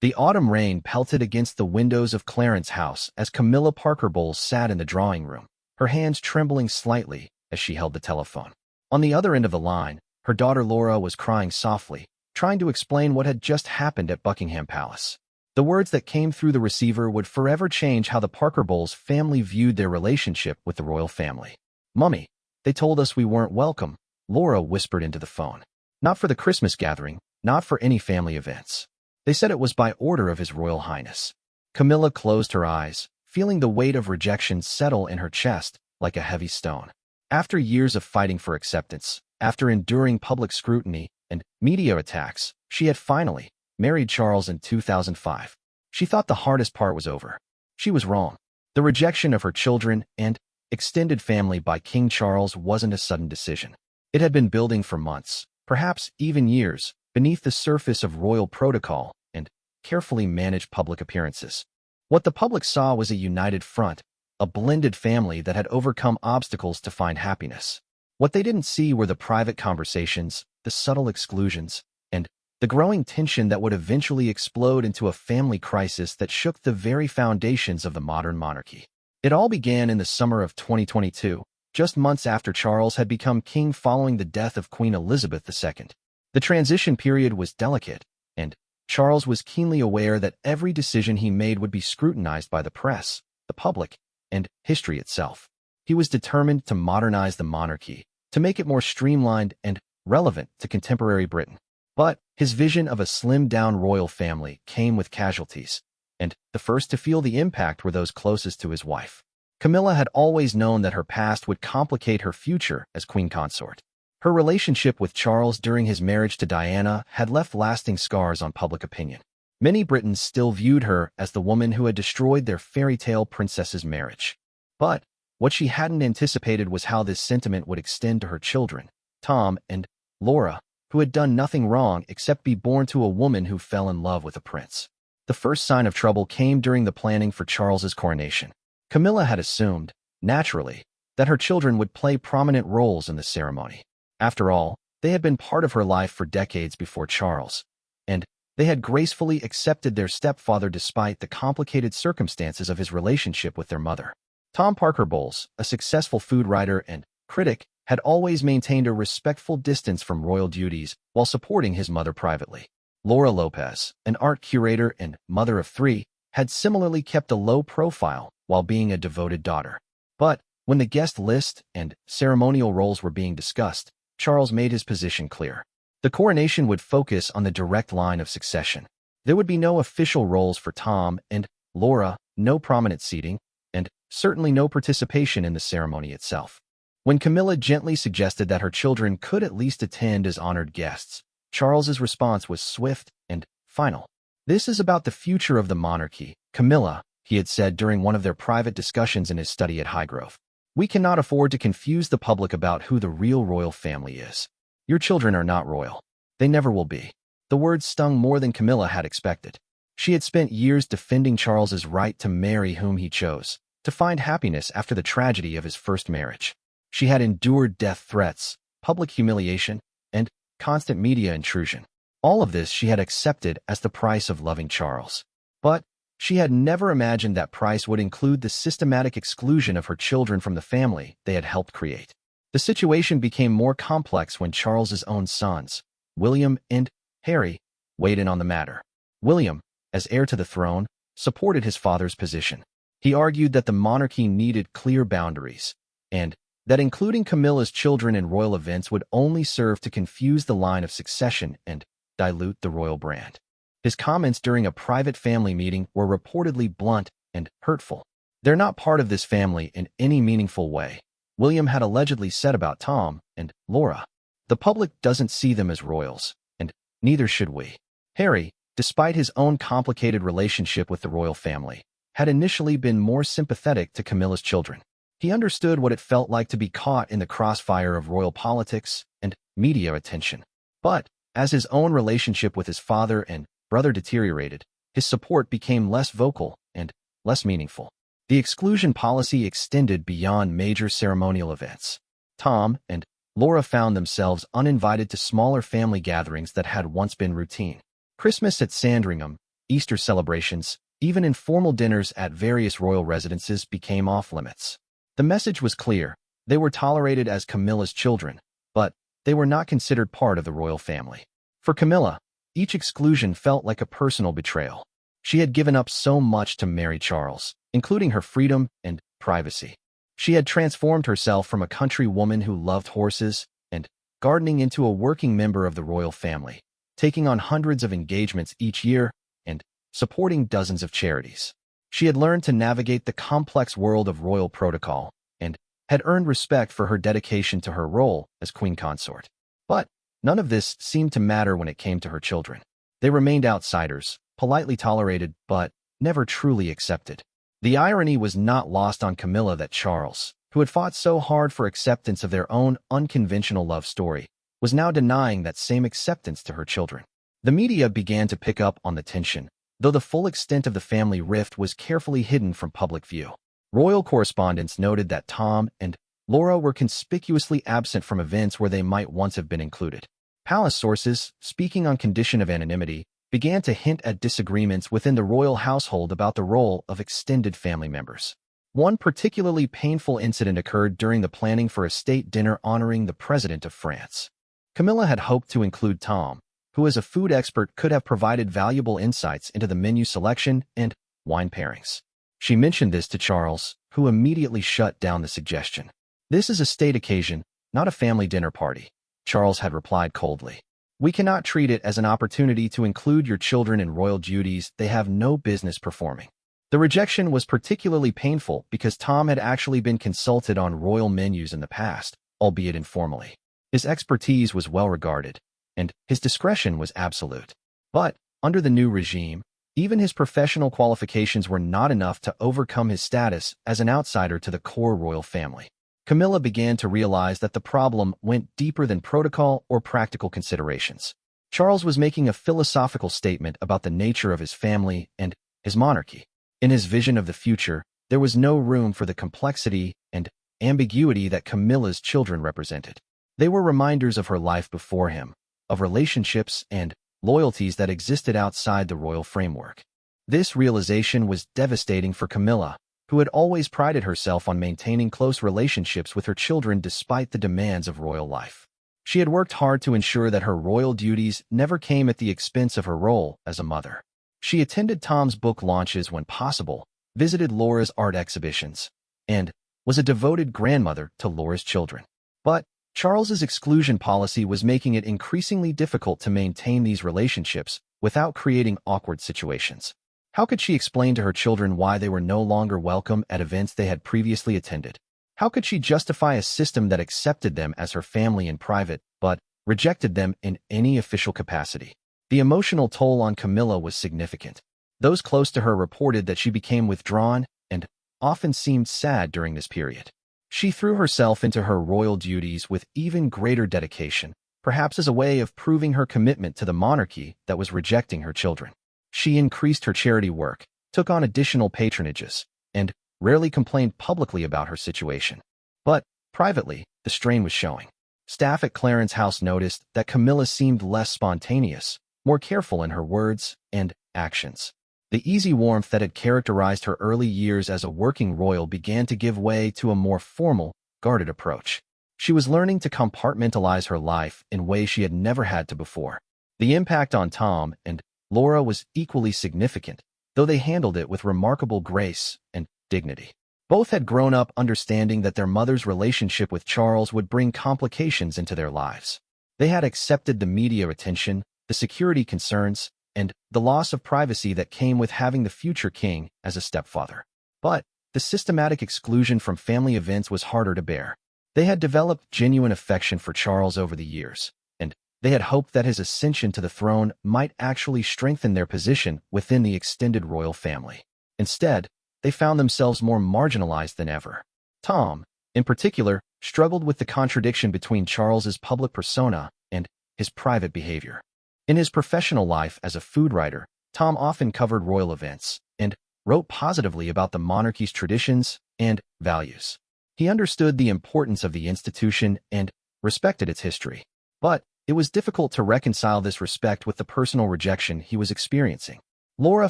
The autumn rain pelted against the windows of Clarence's house as Camilla Parker Bowles sat in the drawing room, her hands trembling slightly as she held the telephone. On the other end of the line, her daughter Laura was crying softly, trying to explain what had just happened at Buckingham Palace. The words that came through the receiver would forever change how the Parker Bowles family viewed their relationship with the royal family. "Mummy, they told us we weren't welcome," Laura whispered into the phone. "Not for the Christmas gathering, not for any family events. They said it was by order of His Royal Highness." Camilla closed her eyes, feeling the weight of rejection settle in her chest like a heavy stone. After years of fighting for acceptance, after enduring public scrutiny and media attacks, she had finally married Charles in 2005. She thought the hardest part was over. She was wrong. The rejection of her children and extended family by King Charles wasn't a sudden decision. It had been building for months, perhaps even years, beneath the surface of royal protocol and carefully managed public appearances. What the public saw was a united front, a blended family that had overcome obstacles to find happiness. What they didn't see were the private conversations, the subtle exclusions, and the growing tension that would eventually explode into a family crisis that shook the very foundations of the modern monarchy. It all began in the summer of 2022, just months after Charles had become king following the death of Queen Elizabeth II. The transition period was delicate, and Charles was keenly aware that every decision he made would be scrutinized by the press, the public, and history itself. He was determined to modernize the monarchy, to make it more streamlined and relevant to contemporary Britain. But his vision of a slimmed-down royal family came with casualties, and the first to feel the impact were those closest to his wife. Camilla had always known that her past would complicate her future as queen consort. Her relationship with Charles during his marriage to Diana had left lasting scars on public opinion. Many Britons still viewed her as the woman who had destroyed their fairy tale princess's marriage. But what she hadn't anticipated was how this sentiment would extend to her children, Tom and Laura, who had done nothing wrong except be born to a woman who fell in love with a prince. The first sign of trouble came during the planning for Charles's coronation. Camilla had assumed, naturally, that her children would play prominent roles in the ceremony. After all, they had been part of her life for decades before Charles, and they had gracefully accepted their stepfather despite the complicated circumstances of his relationship with their mother. Tom Parker Bowles, a successful food writer and critic, had always maintained a respectful distance from royal duties while supporting his mother privately. Laura Lopez, an art curator and mother of three, had similarly kept a low profile while being a devoted daughter. But when the guest list and ceremonial roles were being discussed, Charles made his position clear. The coronation would focus on the direct line of succession. There would be no official roles for Tom and Laura, no prominent seating, and certainly no participation in the ceremony itself. When Camilla gently suggested that her children could at least attend as honored guests, Charles's response was swift and final. "This is about the future of the monarchy, Camilla," he had said during one of their private discussions in his study at Highgrove. "We cannot afford to confuse the public about who the real royal family is. Your children are not royal. They never will be." The words stung more than Camilla had expected. She had spent years defending Charles's right to marry whom he chose, to find happiness after the tragedy of his first marriage. She had endured death threats, public humiliation, and constant media intrusion. All of this she had accepted as the price of loving Charles. But she had never imagined that price would include the systematic exclusion of her children from the family they had helped create. The situation became more complex when Charles's own sons, William and Harry, weighed in on the matter. William, as heir to the throne, supported his father's position. He argued that the monarchy needed clear boundaries, and that including Camilla's children in royal events would only serve to confuse the line of succession and dilute the royal brand. His comments during a private family meeting were reportedly blunt and hurtful. "They're not part of this family in any meaningful way," William had allegedly said about Tom and Laura. "The public doesn't see them as royals, and neither should we." Harry, despite his own complicated relationship with the royal family, had initially been more sympathetic to Camilla's children. He understood what it felt like to be caught in the crossfire of royal politics and media attention. But as his own relationship with his father and brother deteriorated, his support became less vocal and less meaningful. The exclusion policy extended beyond major ceremonial events. Tom and Laura found themselves uninvited to smaller family gatherings that had once been routine. Christmas at Sandringham, Easter celebrations, even informal dinners at various royal residences became off-limits. The message was clear. They were tolerated as Camilla's children, but they were not considered part of the royal family. For Camilla, each exclusion felt like a personal betrayal. She had given up so much to marry Charles, including her freedom and privacy. She had transformed herself from a country woman who loved horses and gardening into a working member of the royal family, taking on hundreds of engagements each year and supporting dozens of charities. She had learned to navigate the complex world of royal protocol and had earned respect for her dedication to her role as queen consort. But none of this seemed to matter when it came to her children. They remained outsiders, politely tolerated, but never truly accepted. The irony was not lost on Camilla that Charles, who had fought so hard for acceptance of their own unconventional love story, was now denying that same acceptance to her children. The media began to pick up on the tension, though the full extent of the family rift was carefully hidden from public view. Royal correspondents noted that Tom and Laura were conspicuously absent from events where they might once have been included. Palace sources, speaking on condition of anonymity, began to hint at disagreements within the royal household about the role of extended family members. One particularly painful incident occurred during the planning for a state dinner honoring the President of France. Camilla had hoped to include Tom, who as a food expert could have provided valuable insights into the menu selection and wine pairings. She mentioned this to Charles, who immediately shut down the suggestion. "This is a state occasion, not a family dinner party," Charles had replied coldly. "We cannot treat it as an opportunity to include your children in royal duties they have no business performing." The rejection was particularly painful because Tom had actually been consulted on royal menus in the past, albeit informally. His expertise was well regarded, and his discretion was absolute. But, under the new regime, even his professional qualifications were not enough to overcome his status as an outsider to the core royal family. Camilla began to realize that the problem went deeper than protocol or practical considerations. Charles was making a philosophical statement about the nature of his family and his monarchy. In his vision of the future, there was no room for the complexity and ambiguity that Camilla's children represented. They were reminders of her life before him, of relationships and loyalties that existed outside the royal framework. This realization was devastating for Camilla, who had always prided herself on maintaining close relationships with her children despite the demands of royal life. She had worked hard to ensure that her royal duties never came at the expense of her role as a mother. She attended Tom's book launches when possible, visited Laura's art exhibitions, and was a devoted grandmother to Laura's children. But Charles's exclusion policy was making it increasingly difficult to maintain these relationships without creating awkward situations. How could she explain to her children why they were no longer welcome at events they had previously attended? How could she justify a system that accepted them as her family in private, but rejected them in any official capacity? The emotional toll on Camilla was significant. Those close to her reported that she became withdrawn and often seemed sad during this period. She threw herself into her royal duties with even greater dedication, perhaps as a way of proving her commitment to the monarchy that was rejecting her children. She increased her charity work, took on additional patronages, and rarely complained publicly about her situation. But, privately, the strain was showing. Staff at Clarence House noticed that Camilla seemed less spontaneous, more careful in her words and actions. The easy warmth that had characterized her early years as a working royal began to give way to a more formal, guarded approach. She was learning to compartmentalize her life in ways she had never had to before. The impact on Tom and Laura was equally significant, though they handled it with remarkable grace and dignity. Both had grown up understanding that their mother's relationship with Charles would bring complications into their lives. They had accepted the media attention, the security concerns, and the loss of privacy that came with having the future king as a stepfather. But the systematic exclusion from family events was harder to bear. They had developed genuine affection for Charles over the years, and they had hoped that his ascension to the throne might actually strengthen their position within the extended royal family. Instead, they found themselves more marginalized than ever. Tom, in particular, struggled with the contradiction between Charles's public persona and his private behavior. In his professional life as a food writer, Tom often covered royal events and wrote positively about the monarchy's traditions and values. He understood the importance of the institution and respected its history. But it was difficult to reconcile this respect with the personal rejection he was experiencing. Laura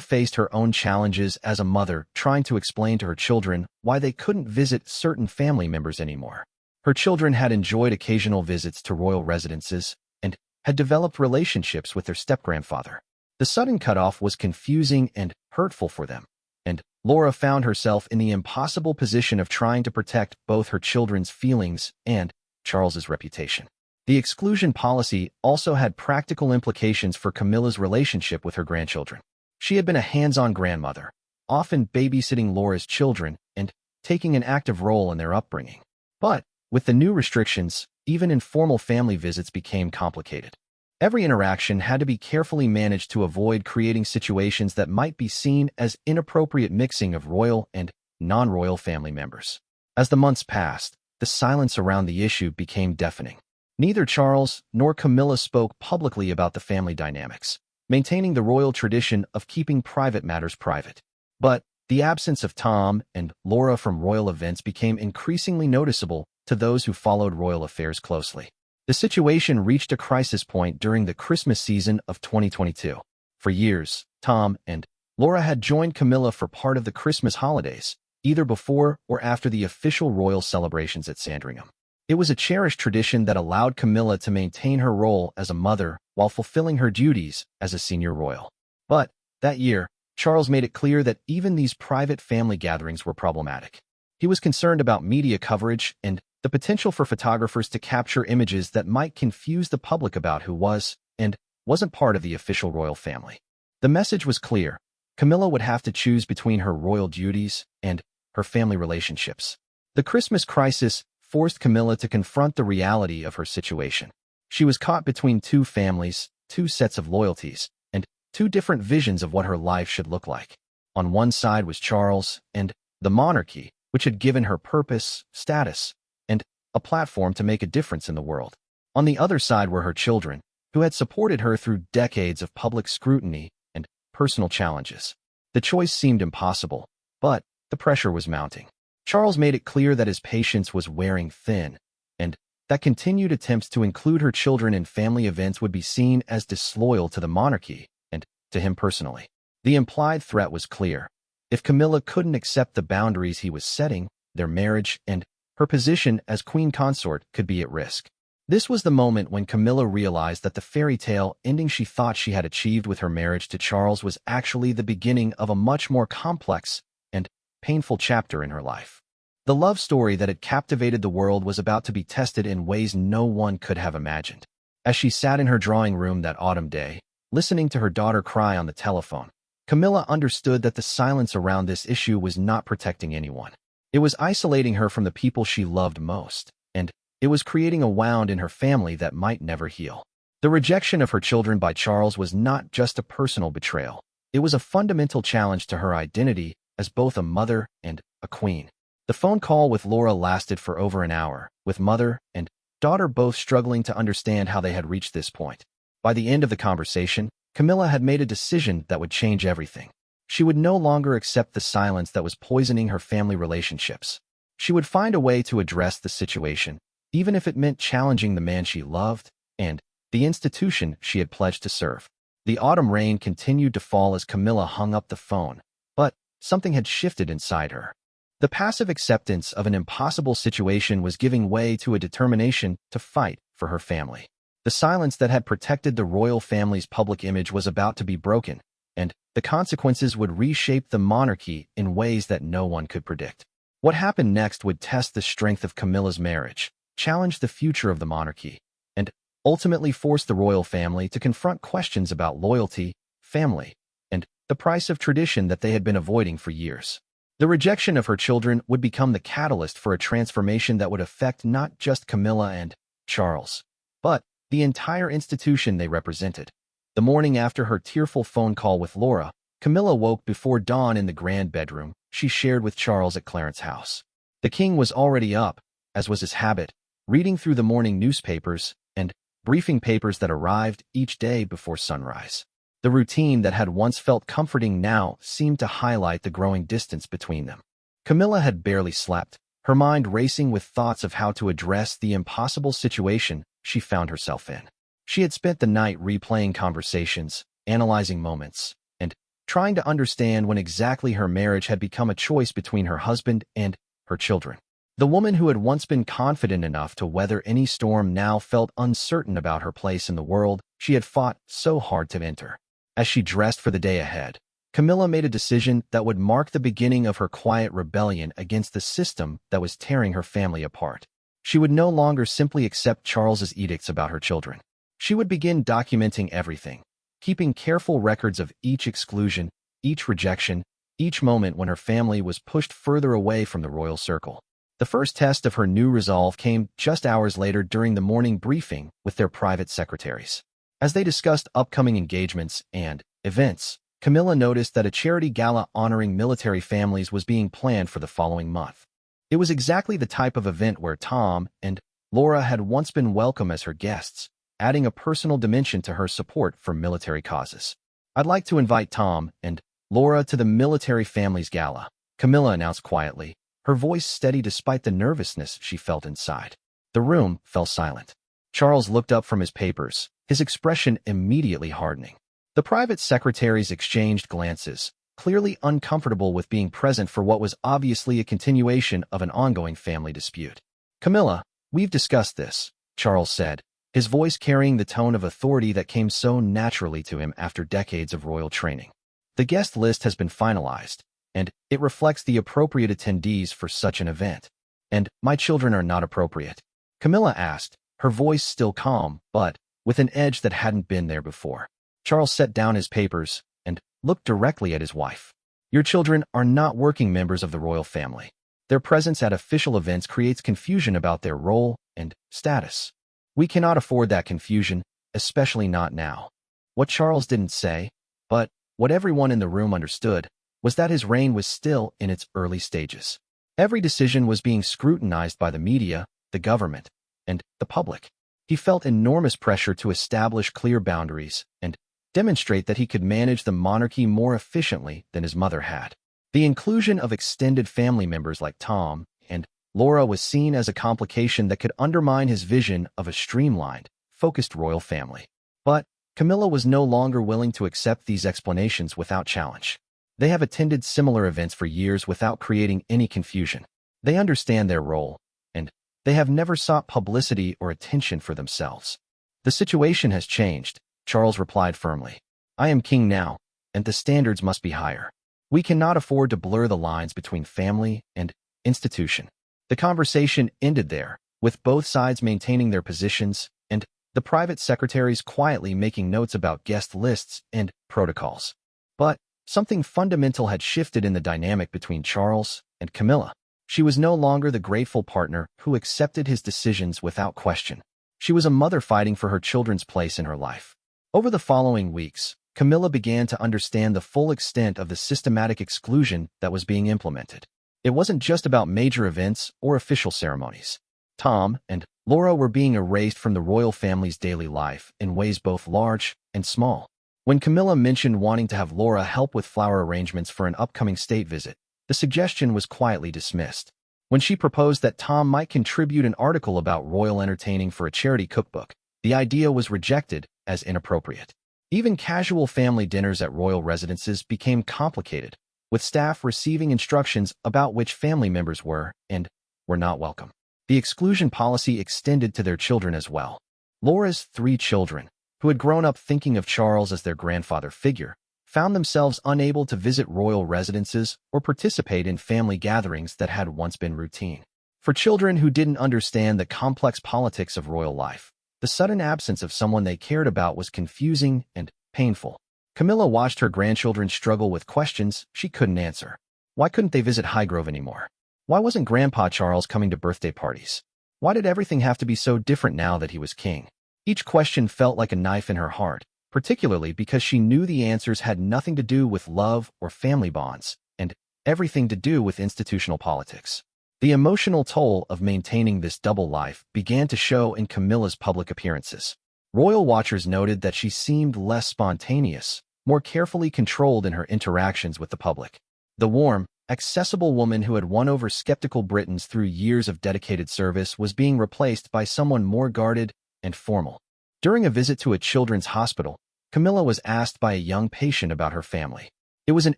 faced her own challenges as a mother, trying to explain to her children why they couldn't visit certain family members anymore. Her children had enjoyed occasional visits to royal residences and had developed relationships with their step-grandfather. The sudden cutoff was confusing and hurtful for them, and Laura found herself in the impossible position of trying to protect both her children's feelings and Charles's reputation. The exclusion policy also had practical implications for Camilla's relationship with her grandchildren. She had been a hands-on grandmother, often babysitting Laura's children and taking an active role in their upbringing. But with the new restrictions, even informal family visits became complicated. Every interaction had to be carefully managed to avoid creating situations that might be seen as inappropriate mixing of royal and non-royal family members. As the months passed, the silence around the issue became deafening. Neither Charles nor Camilla spoke publicly about the family dynamics, maintaining the royal tradition of keeping private matters private. But the absence of Tom and Laura from royal events became increasingly noticeable to those who followed royal affairs closely. The situation reached a crisis point during the Christmas season of 2022. For years, Tom and Laura had joined Camilla for part of the Christmas holidays, either before or after the official royal celebrations at Sandringham. It was a cherished tradition that allowed Camilla to maintain her role as a mother while fulfilling her duties as a senior royal. But that year, Charles made it clear that even these private family gatherings were problematic. He was concerned about media coverage and the potential for photographers to capture images that might confuse the public about who was and wasn't part of the official royal family. The message was clear. Camilla would have to choose between her royal duties and her family relationships. The Christmas crisis forced Camilla to confront the reality of her situation. She was caught between two families, two sets of loyalties, and two different visions of what her life should look like. On one side was Charles and the monarchy, which had given her purpose, status, and a platform to make a difference in the world. On the other side were her children, who had supported her through decades of public scrutiny and personal challenges. The choice seemed impossible, but the pressure was mounting. Charles made it clear that his patience was wearing thin, and that continued attempts to include her children in family events would be seen as disloyal to the monarchy and to him personally. The implied threat was clear. If Camilla couldn't accept the boundaries he was setting, their marriage and her position as queen consort could be at risk. This was the moment when Camilla realized that the fairy tale ending she thought she had achieved with her marriage to Charles was actually the beginning of a much more complex and painful chapter in her life. The love story that had captivated the world was about to be tested in ways no one could have imagined. As she sat in her drawing room that autumn day, listening to her daughter cry on the telephone, Camilla understood that the silence around this issue was not protecting anyone. It was isolating her from the people she loved most, and it was creating a wound in her family that might never heal. The rejection of her children by Charles was not just a personal betrayal. It was a fundamental challenge to her identity as both a mother and a queen. The phone call with Laura lasted for over an hour, with mother and daughter both struggling to understand how they had reached this point. By the end of the conversation, Camilla had made a decision that would change everything. She would no longer accept the silence that was poisoning her family relationships. She would find a way to address the situation, even if it meant challenging the man she loved and the institution she had pledged to serve. The autumn rain continued to fall as Camilla hung up the phone, but something had shifted inside her. The passive acceptance of an impossible situation was giving way to a determination to fight for her family. The silence that had protected the royal family's public image was about to be broken, and the consequences would reshape the monarchy in ways that no one could predict. What happened next would test the strength of Camilla's marriage, challenge the future of the monarchy, and ultimately force the royal family to confront questions about loyalty, family, and the price of tradition that they had been avoiding for years. The rejection of her children would become the catalyst for a transformation that would affect not just Camilla and Charles, but the entire institution they represented. The morning after her tearful phone call with Laura, Camilla woke before dawn in the grand bedroom she shared with Charles at Clarence's house. The king was already up, as was his habit, reading through the morning newspapers and briefing papers that arrived each day before sunrise. The routine that had once felt comforting now seemed to highlight the growing distance between them. Camilla had barely slept, her mind racing with thoughts of how to address the impossible situation she found herself in. She had spent the night replaying conversations, analyzing moments, and trying to understand when exactly her marriage had become a choice between her husband and her children. The woman who had once been confident enough to weather any storm now felt uncertain about her place in the world she had fought so hard to enter. As she dressed for the day ahead, Camilla made a decision that would mark the beginning of her quiet rebellion against the system that was tearing her family apart. She would no longer simply accept Charles's edicts about her children. She would begin documenting everything, keeping careful records of each exclusion, each rejection, each moment when her family was pushed further away from the royal circle. The first test of her new resolve came just hours later during the morning briefing with their private secretaries. As they discussed upcoming engagements and events, Camilla noticed that a charity gala honoring military families was being planned for the following month. It was exactly the type of event where Tom and Laura had once been welcome as her guests, adding a personal dimension to her support for military causes. "I'd like to invite Tom and Laura to the Military Families Gala," Camilla announced quietly, her voice steady despite the nervousness she felt inside. The room fell silent. Charles looked up from his papers, his expression immediately hardening. The private secretaries exchanged glances, clearly uncomfortable with being present for what was obviously a continuation of an ongoing family dispute. "Camilla, we've discussed this," Charles said, his voice carrying the tone of authority that came so naturally to him after decades of royal training. "The guest list has been finalized, and it reflects the appropriate attendees for such an event. And my children are not appropriate?" Camilla asked, her voice still calm, but with an edge that hadn't been there before. Charles set down his papers and looked directly at his wife. "Your children are not working members of the royal family. Their presence at official events creates confusion about their role and status. We cannot afford that confusion, especially not now." What Charles didn't say, but what everyone in the room understood, was that his reign was still in its early stages. Every decision was being scrutinized by the media, the government, and the public. He felt enormous pressure to establish clear boundaries and demonstrate that he could manage the monarchy more efficiently than his mother had. The inclusion of extended family members like Tom and Laura was seen as a complication that could undermine his vision of a streamlined, focused royal family. But Camilla was no longer willing to accept these explanations without challenge. They have attended similar events for years without creating any confusion. They understand their role, and they have never sought publicity or attention for themselves. "The situation has changed," Charles replied firmly. "I am king now, and the standards must be higher. We cannot afford to blur the lines between family and institution." The conversation ended there, with both sides maintaining their positions and the private secretaries quietly making notes about guest lists and protocols. But something fundamental had shifted in the dynamic between Charles and Camilla. She was no longer the grateful partner who accepted his decisions without question. She was a mother fighting for her children's place in her life. Over the following weeks, Camilla began to understand the full extent of the systematic exclusion that was being implemented. It wasn't just about major events or official ceremonies. Tom and Laura were being erased from the royal family's daily life in ways both large and small. When Camilla mentioned wanting to have Laura help with flower arrangements for an upcoming state visit, the suggestion was quietly dismissed. When she proposed that Tom might contribute an article about royal entertaining for a charity cookbook, the idea was rejected as inappropriate. Even casual family dinners at royal residences became complicated, with staff receiving instructions about which family members were and were not welcome. The exclusion policy extended to their children as well. Laura's 3 children, who had grown up thinking of Charles as their grandfather figure, found themselves unable to visit royal residences or participate in family gatherings that had once been routine. For children who didn't understand the complex politics of royal life, the sudden absence of someone they cared about was confusing and painful. Camilla watched her grandchildren struggle with questions she couldn't answer. Why couldn't they visit Highgrove anymore? Why wasn't Grandpa Charles coming to birthday parties? Why did everything have to be so different now that he was king? Each question felt like a knife in her heart, particularly because she knew the answers had nothing to do with love or family bonds, and everything to do with institutional politics. The emotional toll of maintaining this double life began to show in Camilla's public appearances. Royal watchers noted that she seemed less spontaneous, more carefully controlled in her interactions with the public. The warm, accessible woman who had won over skeptical Britons through years of dedicated service was being replaced by someone more guarded and formal. During a visit to a children's hospital, Camilla was asked by a young patient about her family. It was an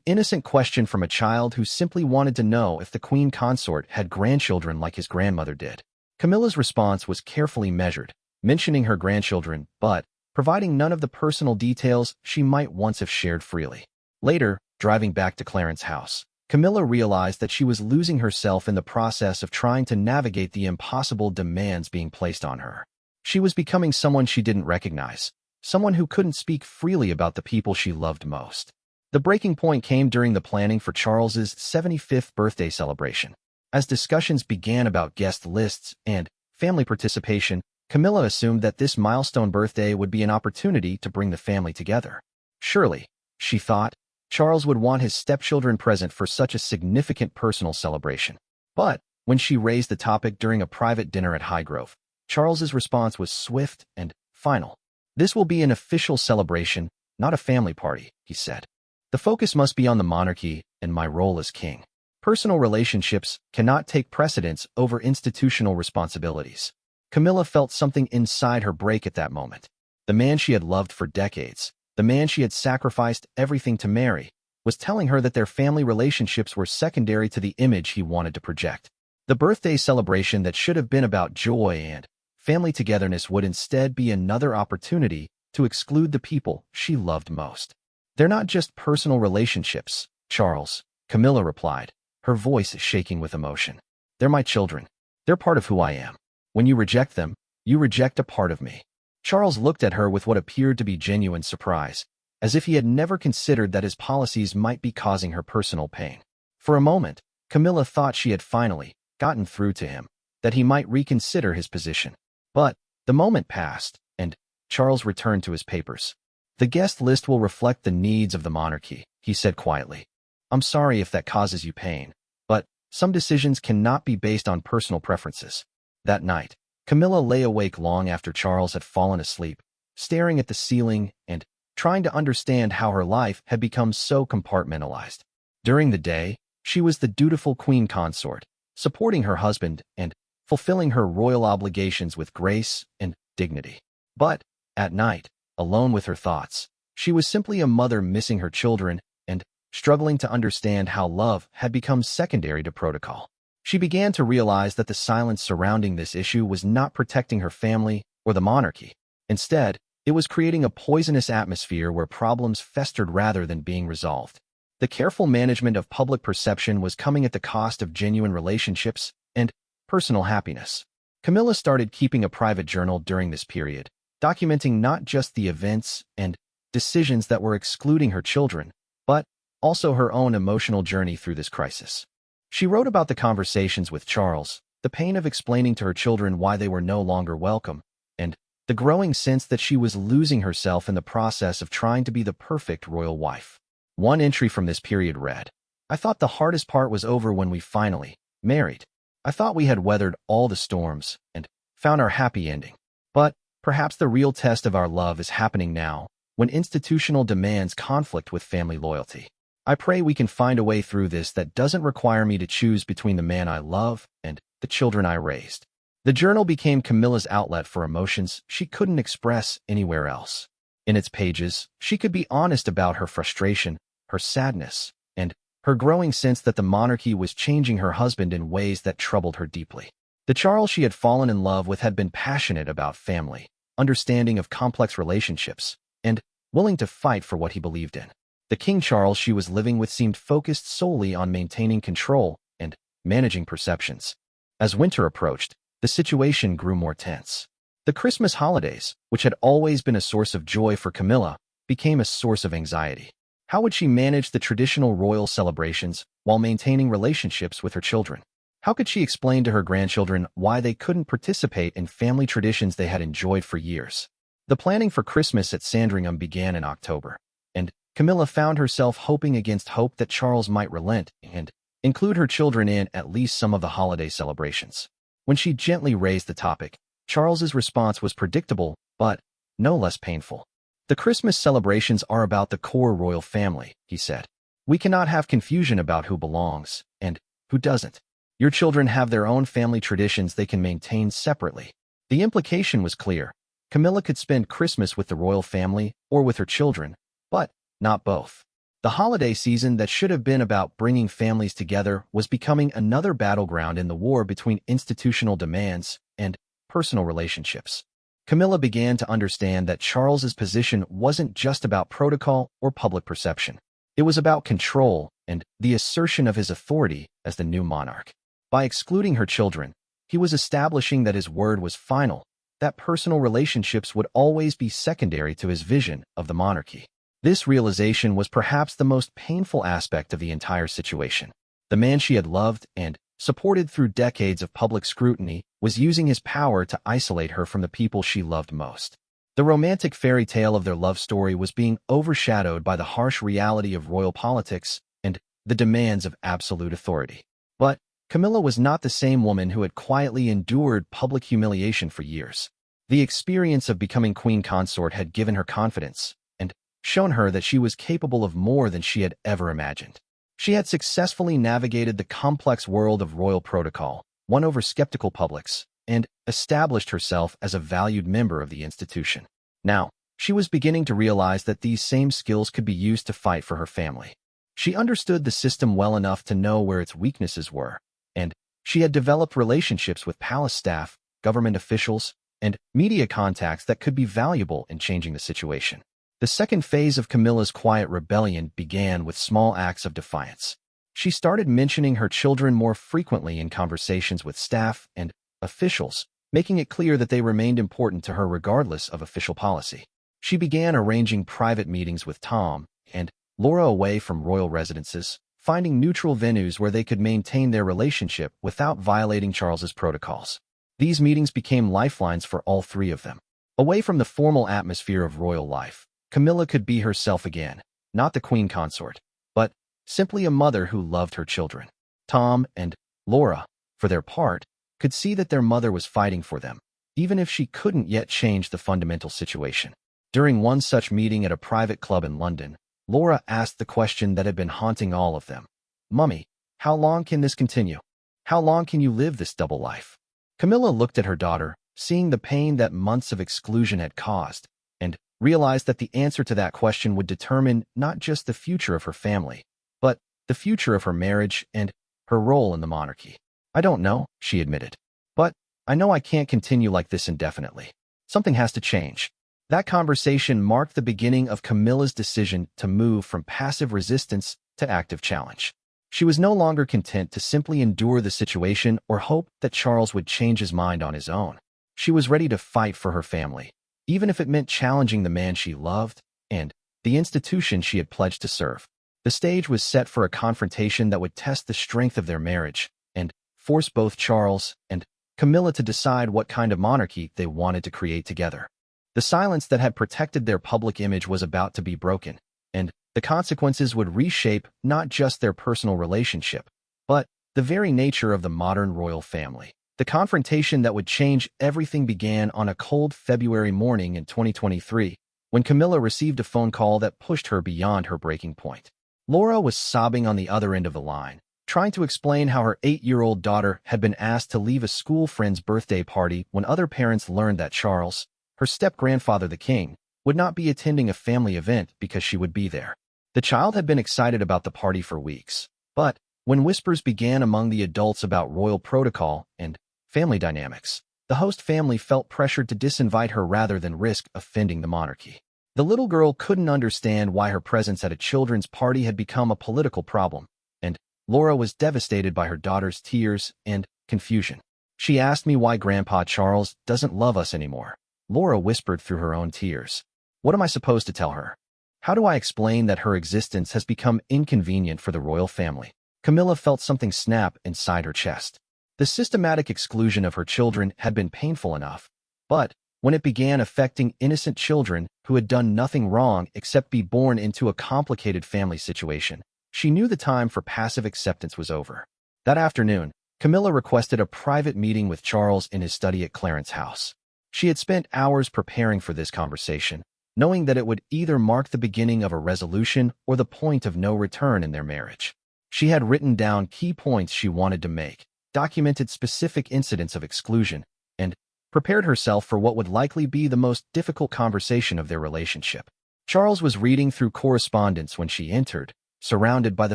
innocent question from a child who simply wanted to know if the queen consort had grandchildren like his grandmother did. Camilla's response was carefully measured, mentioning her grandchildren, but providing none of the personal details she might once have shared freely. Later, driving back to Clarence's house, Camilla realized that she was losing herself in the process of trying to navigate the impossible demands being placed on her. She was becoming someone she didn't recognize, someone who couldn't speak freely about the people she loved most. The breaking point came during the planning for Charles's 75th birthday celebration. As discussions began about guest lists and family participation, Camilla assumed that this milestone birthday would be an opportunity to bring the family together. Surely, she thought, Charles would want his stepchildren present for such a significant personal celebration. But when she raised the topic during a private dinner at Highgrove, Charles's response was swift and final. "This will be an official celebration, not a family party," he said. "The focus must be on the monarchy and my role as king. Personal relationships cannot take precedence over institutional responsibilities." Camilla felt something inside her break at that moment. The man she had loved for decades, the man she had sacrificed everything to marry, was telling her that their family relationships were secondary to the image he wanted to project. The birthday celebration that should have been about joy and family togetherness would instead be another opportunity to exclude the people she loved most. "They're not just personal relationships, Charles," Camilla replied, her voice shaking with emotion. "They're my children. They're part of who I am. When you reject them, you reject a part of me." Charles looked at her with what appeared to be genuine surprise, as if he had never considered that his policies might be causing her personal pain. For a moment, Camilla thought she had finally gotten through to him, that he might reconsider his position. But the moment passed, and Charles returned to his papers. "The guest list will reflect the needs of the monarchy," he said quietly. "I'm sorry if that causes you pain, but some decisions cannot be based on personal preferences." That night, Camilla lay awake long after Charles had fallen asleep, staring at the ceiling and trying to understand how her life had become so compartmentalized. During the day, she was the dutiful queen consort, supporting her husband and fulfilling her royal obligations with grace and dignity. But at night, alone with her thoughts, she was simply a mother missing her children and struggling to understand how love had become secondary to protocol. She began to realize that the silence surrounding this issue was not protecting her family or the monarchy. Instead, it was creating a poisonous atmosphere where problems festered rather than being resolved. The careful management of public perception was coming at the cost of genuine relationships and personal happiness. Camilla started keeping a private journal during this period, documenting not just the events and decisions that were excluding her children, but also her own emotional journey through this crisis. She wrote about the conversations with Charles, the pain of explaining to her children why they were no longer welcome, and the growing sense that she was losing herself in the process of trying to be the perfect royal wife. One entry from this period read, "I thought the hardest part was over when we finally married. I thought we had weathered all the storms and found our happy ending. But perhaps the real test of our love is happening now, when institutional demands conflict with family loyalty. I pray we can find a way through this that doesn't require me to choose between the man I love and the children I raised." The journal became Camilla's outlet for emotions she couldn't express anywhere else. In its pages, she could be honest about her frustration, her sadness, and her growing sense that the monarchy was changing her husband in ways that troubled her deeply. The Charles she had fallen in love with had been passionate about family, understanding of complex relationships, and willing to fight for what he believed in. The King Charles she was living with seemed focused solely on maintaining control and managing perceptions. As winter approached, the situation grew more tense. The Christmas holidays, which had always been a source of joy for Camilla, became a source of anxiety. How would she manage the traditional royal celebrations while maintaining relationships with her children? How could she explain to her grandchildren why they couldn't participate in family traditions they had enjoyed for years? The planning for Christmas at Sandringham began in October, and Camilla found herself hoping against hope that Charles might relent and include her children in at least some of the holiday celebrations. When she gently raised the topic, Charles's response was predictable, but no less painful. "The Christmas celebrations are about the core royal family," he said. "We cannot have confusion about who belongs and who doesn't. Your children have their own family traditions they can maintain separately." The implication was clear. Camilla could spend Christmas with the royal family or with her children, but not both. The holiday season that should have been about bringing families together was becoming another battleground in the war between institutional demands and personal relationships. Camilla began to understand that Charles's position wasn't just about protocol or public perception. It was about control and the assertion of his authority as the new monarch. By excluding her children, he was establishing that his word was final, that personal relationships would always be secondary to his vision of the monarchy. This realization was perhaps the most painful aspect of the entire situation. The man she had loved and supported through decades of public scrutiny was using his power to isolate her from the people she loved most. The romantic fairy tale of their love story was being overshadowed by the harsh reality of royal politics and the demands of absolute authority. But Camilla was not the same woman who had quietly endured public humiliation for years. The experience of becoming queen consort had given her confidence and shown her that she was capable of more than she had ever imagined. She had successfully navigated the complex world of royal protocol, won over skeptical publics, and established herself as a valued member of the institution. Now, she was beginning to realize that these same skills could be used to fight for her family. She understood the system well enough to know where its weaknesses were, and she had developed relationships with palace staff, government officials, and media contacts that could be valuable in changing the situation. The second phase of Camilla's quiet rebellion began with small acts of defiance. She started mentioning her children more frequently in conversations with staff and officials, making it clear that they remained important to her regardless of official policy. She began arranging private meetings with Tom and Laura away from royal residences, finding neutral venues where they could maintain their relationship without violating Charles's protocols. These meetings became lifelines for all three of them. Away from the formal atmosphere of royal life, Camilla could be herself again, not the queen consort, but simply a mother who loved her children. Tom and Laura, for their part, could see that their mother was fighting for them, even if she couldn't yet change the fundamental situation. During one such meeting at a private club in London, Laura asked the question that had been haunting all of them. "Mummy, how long can this continue? How long can you live this double life?" Camilla looked at her daughter, seeing the pain that months of exclusion had caused, and realized that the answer to that question would determine not just the future of her family, but the future of her marriage and her role in the monarchy. "I don't know," she admitted. "But I know I can't continue like this indefinitely. Something has to change." That conversation marked the beginning of Camilla's decision to move from passive resistance to active challenge. She was no longer content to simply endure the situation or hope that Charles would change his mind on his own. She was ready to fight for her family, even if it meant challenging the man she loved and the institution she had pledged to serve. The stage was set for a confrontation that would test the strength of their marriage and force both Charles and Camilla to decide what kind of monarchy they wanted to create together. The silence that had protected their public image was about to be broken, and the consequences would reshape not just their personal relationship, but the very nature of the modern royal family. The confrontation that would change everything began on a cold February morning in 2023, when Camilla received a phone call that pushed her beyond her breaking point. Laura was sobbing on the other end of the line, trying to explain how her 8-year-old daughter had been asked to leave a school friend's birthday party when other parents learned that Charles, her step-grandfather the king, would not be attending a family event because she would be there. The child had been excited about the party for weeks, but when whispers began among the adults about royal protocol and family dynamics, the host family felt pressured to disinvite her rather than risk offending the monarchy. The little girl couldn't understand why her presence at a children's party had become a political problem, and Laura was devastated by her daughter's tears and confusion. "She asked me why Grandpa Charles doesn't love us anymore," Laura whispered through her own tears. "What am I supposed to tell her? How do I explain that her existence has become inconvenient for the royal family?" Camilla felt something snap inside her chest. The systematic exclusion of her children had been painful enough, but when it began affecting innocent children who had done nothing wrong except be born into a complicated family situation, she knew the time for passive acceptance was over. That afternoon, Camilla requested a private meeting with Charles in his study at Clarence House. She had spent hours preparing for this conversation, knowing that it would either mark the beginning of a resolution or the point of no return in their marriage. She had written down key points she wanted to make, documented specific incidents of exclusion, and prepared herself for what would likely be the most difficult conversation of their relationship. Charles was reading through correspondence when she entered, surrounded by the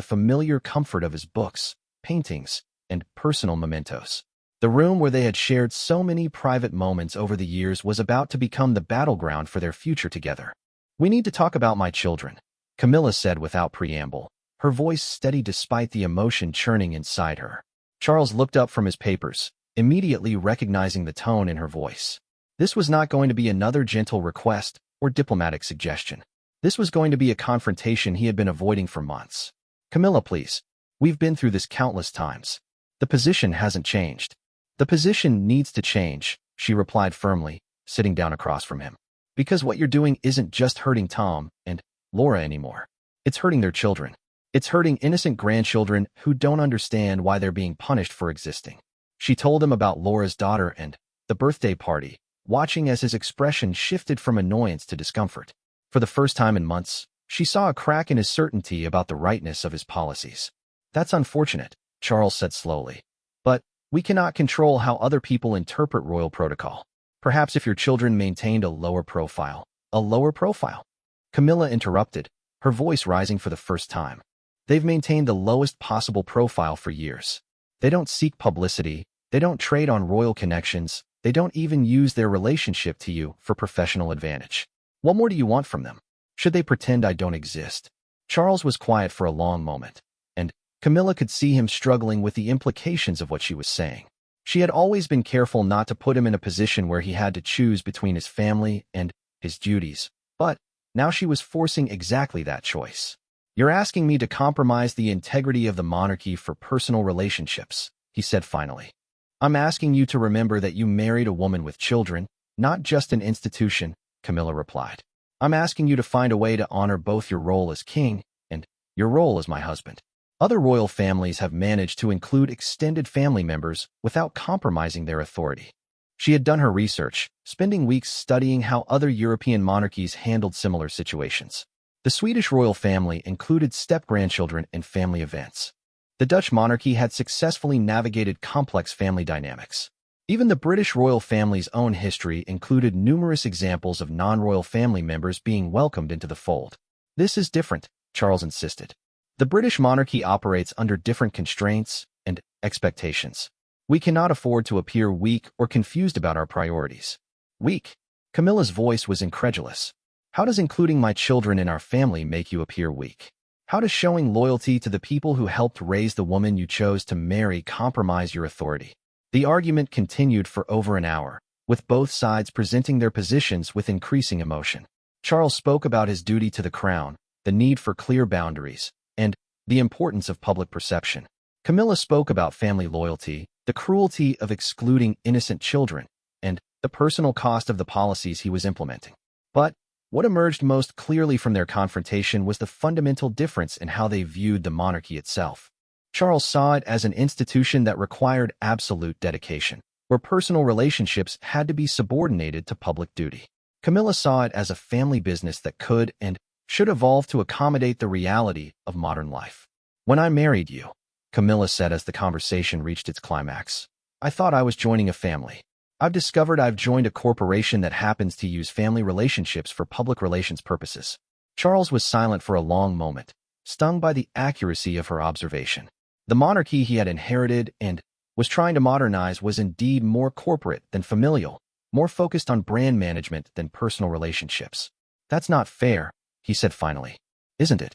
familiar comfort of his books, paintings, and personal mementos. The room where they had shared so many private moments over the years was about to become the battleground for their future together. "We need to talk about my children," Camilla said without preamble, her voice steady despite the emotion churning inside her. Charles looked up from his papers, immediately recognizing the tone in her voice. This was not going to be another gentle request or diplomatic suggestion. This was going to be a confrontation he had been avoiding for months. "Camilla, please. We've been through this countless times. The position hasn't changed." "The position needs to change," she replied firmly, sitting down across from him. "Because what you're doing isn't just hurting Tom and Laura anymore. It's hurting their children. It's hurting innocent grandchildren who don't understand why they're being punished for existing." She told him about Laura's daughter and the birthday party, watching as his expression shifted from annoyance to discomfort. For the first time in months, she saw a crack in his certainty about the rightness of his policies. "That's unfortunate," Charles said slowly. "But we cannot control how other people interpret royal protocol. Perhaps if your children maintained a lower profile." "A lower profile?" Camilla interrupted, her voice rising for the first time. "They've maintained the lowest possible profile for years. They don't seek publicity, they don't trade on royal connections, they don't even use their relationship to you for professional advantage. What more do you want from them? Should they pretend I don't exist?" Charles was quiet for a long moment, and Camilla could see him struggling with the implications of what she was saying. She had always been careful not to put him in a position where he had to choose between his family and his duties, but now she was forcing exactly that choice. "You're asking me to compromise the integrity of the monarchy for personal relationships," he said finally. "I'm asking you to remember that you married a woman with children, not just an institution," Camilla replied. "I'm asking you to find a way to honor both your role as king and your role as my husband." Other royal families have managed to include extended family members without compromising their authority. She had done her research, spending weeks studying how other European monarchies handled similar situations. The Swedish royal family included step-grandchildren in family events. The Dutch monarchy had successfully navigated complex family dynamics. Even the British royal family's own history included numerous examples of non-royal family members being welcomed into the fold. "This is different," Charles insisted. "The British monarchy operates under different constraints and expectations. We cannot afford to appear weak or confused about our priorities." "Weak?" Camilla's voice was incredulous. "How does including my children in our family make you appear weak? How does showing loyalty to the people who helped raise the woman you chose to marry compromise your authority?" The argument continued for over an hour, with both sides presenting their positions with increasing emotion. Charles spoke about his duty to the crown, the need for clear boundaries, and the importance of public perception. Camilla spoke about family loyalty, the cruelty of excluding innocent children, and the personal cost of the policies he was implementing. But what emerged most clearly from their confrontation was the fundamental difference in how they viewed the monarchy itself. Charles saw it as an institution that required absolute dedication, where personal relationships had to be subordinated to public duty. Camilla saw it as a family business that could and should evolve to accommodate the reality of modern life. "When I married you," Camilla said as the conversation reached its climax, "I thought I was joining a family. I've discovered I've joined a corporation that happens to use family relationships for public relations purposes." Charles was silent for a long moment, stung by the accuracy of her observation. The monarchy he had inherited and was trying to modernize was indeed more corporate than familial, more focused on brand management than personal relationships. "That's not fair," he said finally. "Isn't it?"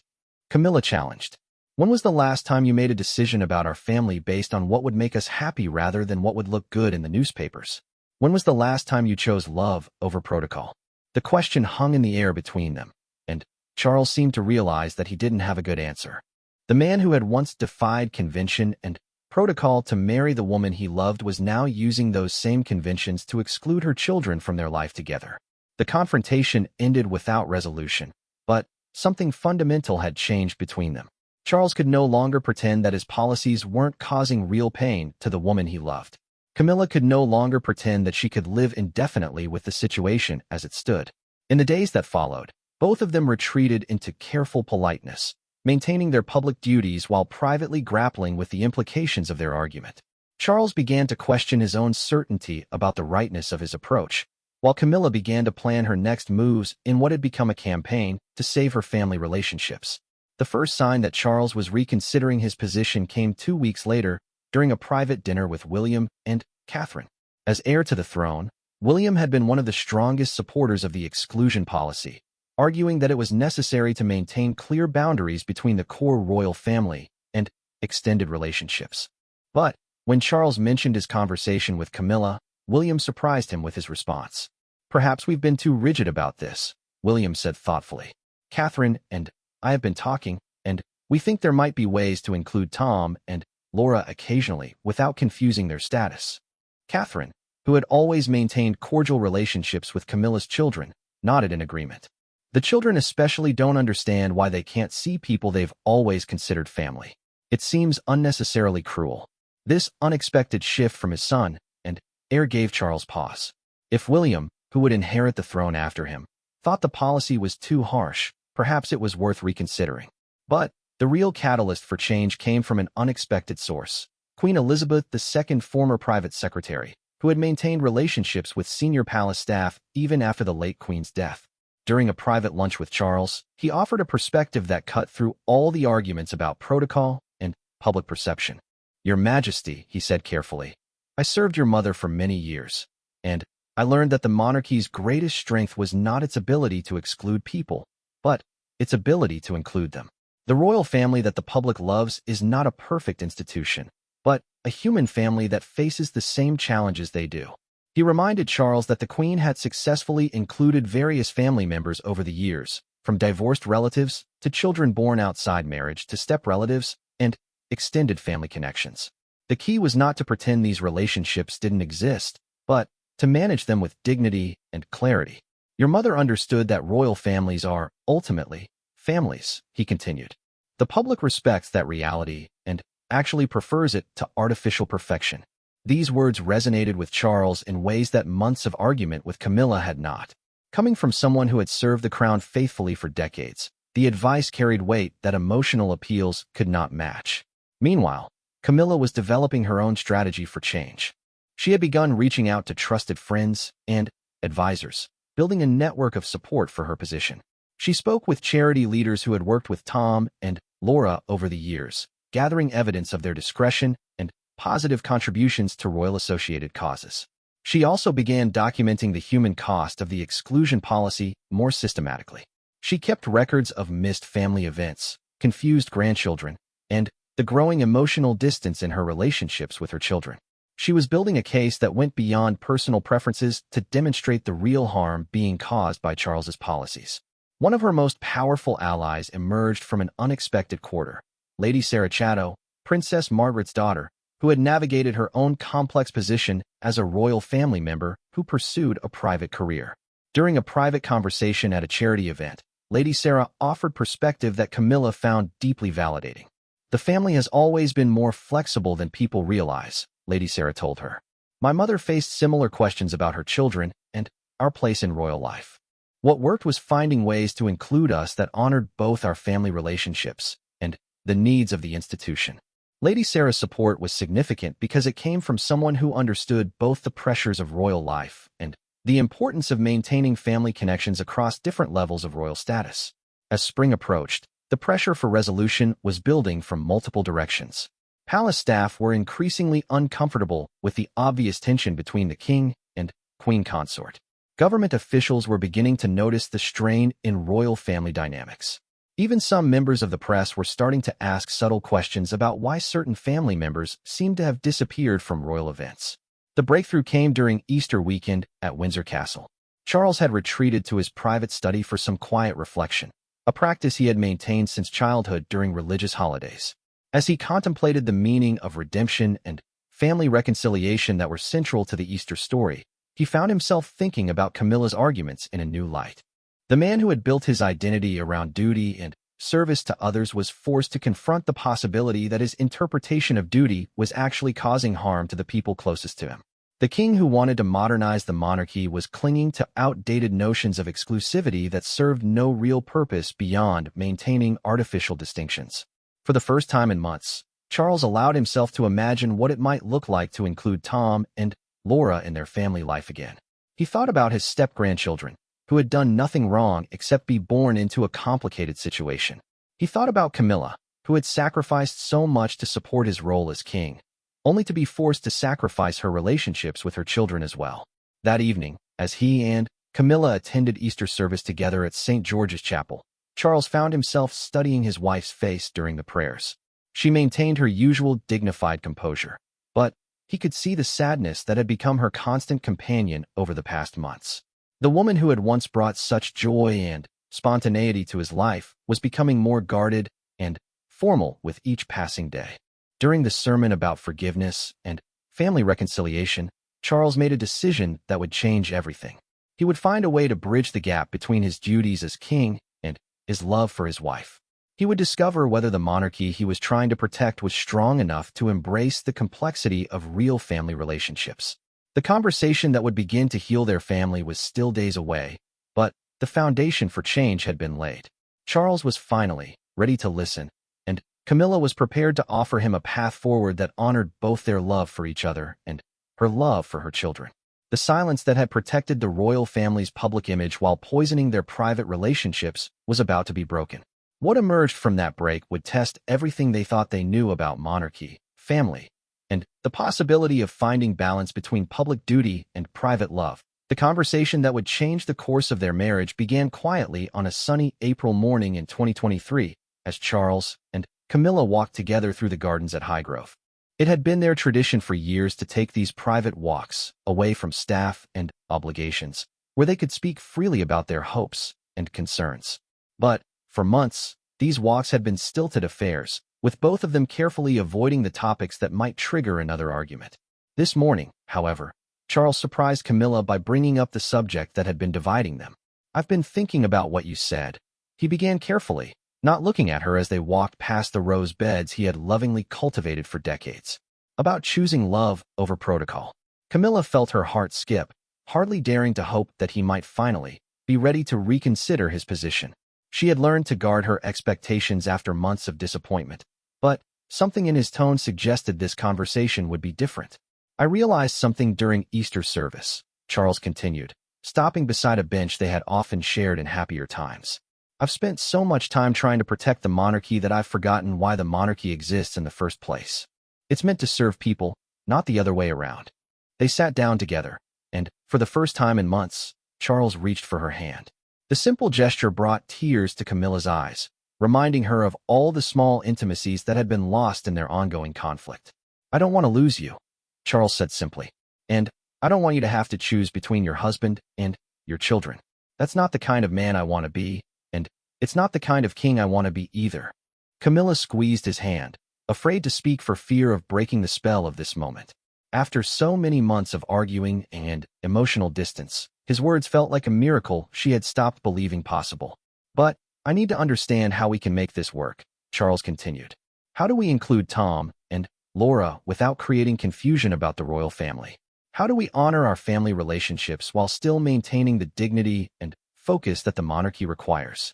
Camilla challenged. "When was the last time you made a decision about our family based on what would make us happy rather than what would look good in the newspapers? When was the last time you chose love over protocol?" The question hung in the air between them, and Charles seemed to realize that he didn't have a good answer. The man who had once defied convention and protocol to marry the woman he loved was now using those same conventions to exclude her children from their life together. The confrontation ended without resolution, but something fundamental had changed between them. Charles could no longer pretend that his policies weren't causing real pain to the woman he loved. Camilla could no longer pretend that she could live indefinitely with the situation as it stood. In the days that followed, both of them retreated into careful politeness, maintaining their public duties while privately grappling with the implications of their argument. Charles began to question his own certainty about the rightness of his approach, while Camilla began to plan her next moves in what had become a campaign to save her family relationships. The first sign that Charles was reconsidering his position came 2 weeks later during a private dinner with William and Catherine. As heir to the throne, William had been one of the strongest supporters of the exclusion policy, arguing that it was necessary to maintain clear boundaries between the core royal family and extended relationships. But when Charles mentioned his conversation with Camilla, William surprised him with his response. "Perhaps we've been too rigid about this," William said thoughtfully. "Catherine and I have been talking, and we think there might be ways to include Tom and Laura occasionally without confusing their status." Catherine, who had always maintained cordial relationships with Camilla's children, nodded in agreement. "The children especially don't understand why they can't see people they've always considered family. It seems unnecessarily cruel." This unexpected shift from his son and heir gave Charles pause. If William, who would inherit the throne after him, thought the policy was too harsh, perhaps it was worth reconsidering. But the real catalyst for change came from an unexpected source: Queen Elizabeth II, former private secretary, who had maintained relationships with senior palace staff even after the late Queen's death. During a private lunch with Charles, he offered a perspective that cut through all the arguments about protocol and public perception. "Your Majesty," he said carefully, "I served your mother for many years, and I learned that the monarchy's greatest strength was not its ability to exclude people, but its ability to include them. The royal family that the public loves is not a perfect institution, but a human family that faces the same challenges they do." He reminded Charles that the Queen had successfully included various family members over the years, from divorced relatives to children born outside marriage to step-relatives and extended family connections. The key was not to pretend these relationships didn't exist, but to manage them with dignity and clarity. "Your mother understood that royal families are, ultimately, families," he continued. "The public respects that reality and actually prefers it to artificial perfection." These words resonated with Charles in ways that months of argument with Camilla had not. Coming from someone who had served the crown faithfully for decades, the advice carried weight that emotional appeals could not match. Meanwhile, Camilla was developing her own strategy for change. She had begun reaching out to trusted friends and advisors, building a network of support for her position. She spoke with charity leaders who had worked with Tom and Laura over the years, gathering evidence of their discretion and positive contributions to royal-associated causes. She also began documenting the human cost of the exclusion policy more systematically. She kept records of missed family events, confused grandchildren, and the growing emotional distance in her relationships with her children. She was building a case that went beyond personal preferences to demonstrate the real harm being caused by Charles's policies. One of her most powerful allies emerged from an unexpected quarter: Lady Sarah Chatto, Princess Margaret's daughter, who had navigated her own complex position as a royal family member who pursued a private career. During a private conversation at a charity event, Lady Sarah offered perspective that Camilla found deeply validating. "The family has always been more flexible than people realize," Lady Sarah told her. "My mother faced similar questions about her children and our place in royal life. What worked was finding ways to include us that honored both our family relationships and the needs of the institution." Lady Sarah's support was significant because it came from someone who understood both the pressures of royal life and the importance of maintaining family connections across different levels of royal status. As spring approached, the pressure for resolution was building from multiple directions. Palace staff were increasingly uncomfortable with the obvious tension between the king and queen consort. Government officials were beginning to notice the strain in royal family dynamics. Even some members of the press were starting to ask subtle questions about why certain family members seemed to have disappeared from royal events. The breakthrough came during Easter weekend at Windsor Castle. Charles had retreated to his private study for some quiet reflection, a practice he had maintained since childhood during religious holidays. As he contemplated the meaning of redemption and family reconciliation that were central to the Easter story, he found himself thinking about Camilla's arguments in a new light. The man who had built his identity around duty and service to others was forced to confront the possibility that his interpretation of duty was actually causing harm to the people closest to him. The king who wanted to modernize the monarchy was clinging to outdated notions of exclusivity that served no real purpose beyond maintaining artificial distinctions. For the first time in months, Charles allowed himself to imagine what it might look like to include Tom and Laura in their family life again. He thought about his step-grandchildren, who had done nothing wrong except be born into a complicated situation. He thought about Camilla, who had sacrificed so much to support his role as king, only to be forced to sacrifice her relationships with her children as well. That evening, as he and Camilla attended Easter service together at St. George's Chapel, Charles found himself studying his wife's face during the prayers. She maintained her usual dignified composure, but he could see the sadness that had become her constant companion over the past months. The woman who had once brought such joy and spontaneity to his life was becoming more guarded and formal with each passing day. During the sermon about forgiveness and family reconciliation, Charles made a decision that would change everything. He would find a way to bridge the gap between his duties as king and his love for his wife. He would discover whether the monarchy he was trying to protect was strong enough to embrace the complexity of real family relationships. The conversation that would begin to heal their family was still days away, but the foundation for change had been laid. Charles was finally ready to listen, and Camilla was prepared to offer him a path forward that honored both their love for each other and her love for her children. The silence that had protected the royal family's public image while poisoning their private relationships was about to be broken. What emerged from that break would test everything they thought they knew about monarchy, family, and the possibility of finding balance between public duty and private love. The conversation that would change the course of their marriage began quietly on a sunny April morning in 2023, as Charles and Camilla walked together through the gardens at Highgrove. It had been their tradition for years to take these private walks, away from staff and obligations, where they could speak freely about their hopes and concerns. But, for months, these walks had been stilted affairs, with both of them carefully avoiding the topics that might trigger another argument. This morning, however, Charles surprised Camilla by bringing up the subject that had been dividing them. "I've been thinking about what you said," he began carefully, not looking at her as they walked past the rose beds he had lovingly cultivated for decades. "About choosing love over protocol." Camilla felt her heart skip, hardly daring to hope that he might finally be ready to reconsider his position. She had learned to guard her expectations after months of disappointment, but something in his tone suggested this conversation would be different. "I realized something during Easter service," Charles continued, stopping beside a bench they had often shared in happier times. "I've spent so much time trying to protect the monarchy that I've forgotten why the monarchy exists in the first place. It's meant to serve people, not the other way around." They sat down together, and, for the first time in months, Charles reached for her hand. The simple gesture brought tears to Camilla's eyes, reminding her of all the small intimacies that had been lost in their ongoing conflict. "I don't want to lose you," Charles said simply, "and I don't want you to have to choose between your husband and your children. That's not the kind of man I want to be, and it's not the kind of king I want to be either." Camilla squeezed his hand, afraid to speak for fear of breaking the spell of this moment. After so many months of arguing and emotional distance, his words felt like a miracle she had stopped believing possible. "But I need to understand how we can make this work," Charles continued. "How do we include Tom and Laura without creating confusion about the royal family? How do we honor our family relationships while still maintaining the dignity and focus that the monarchy requires?"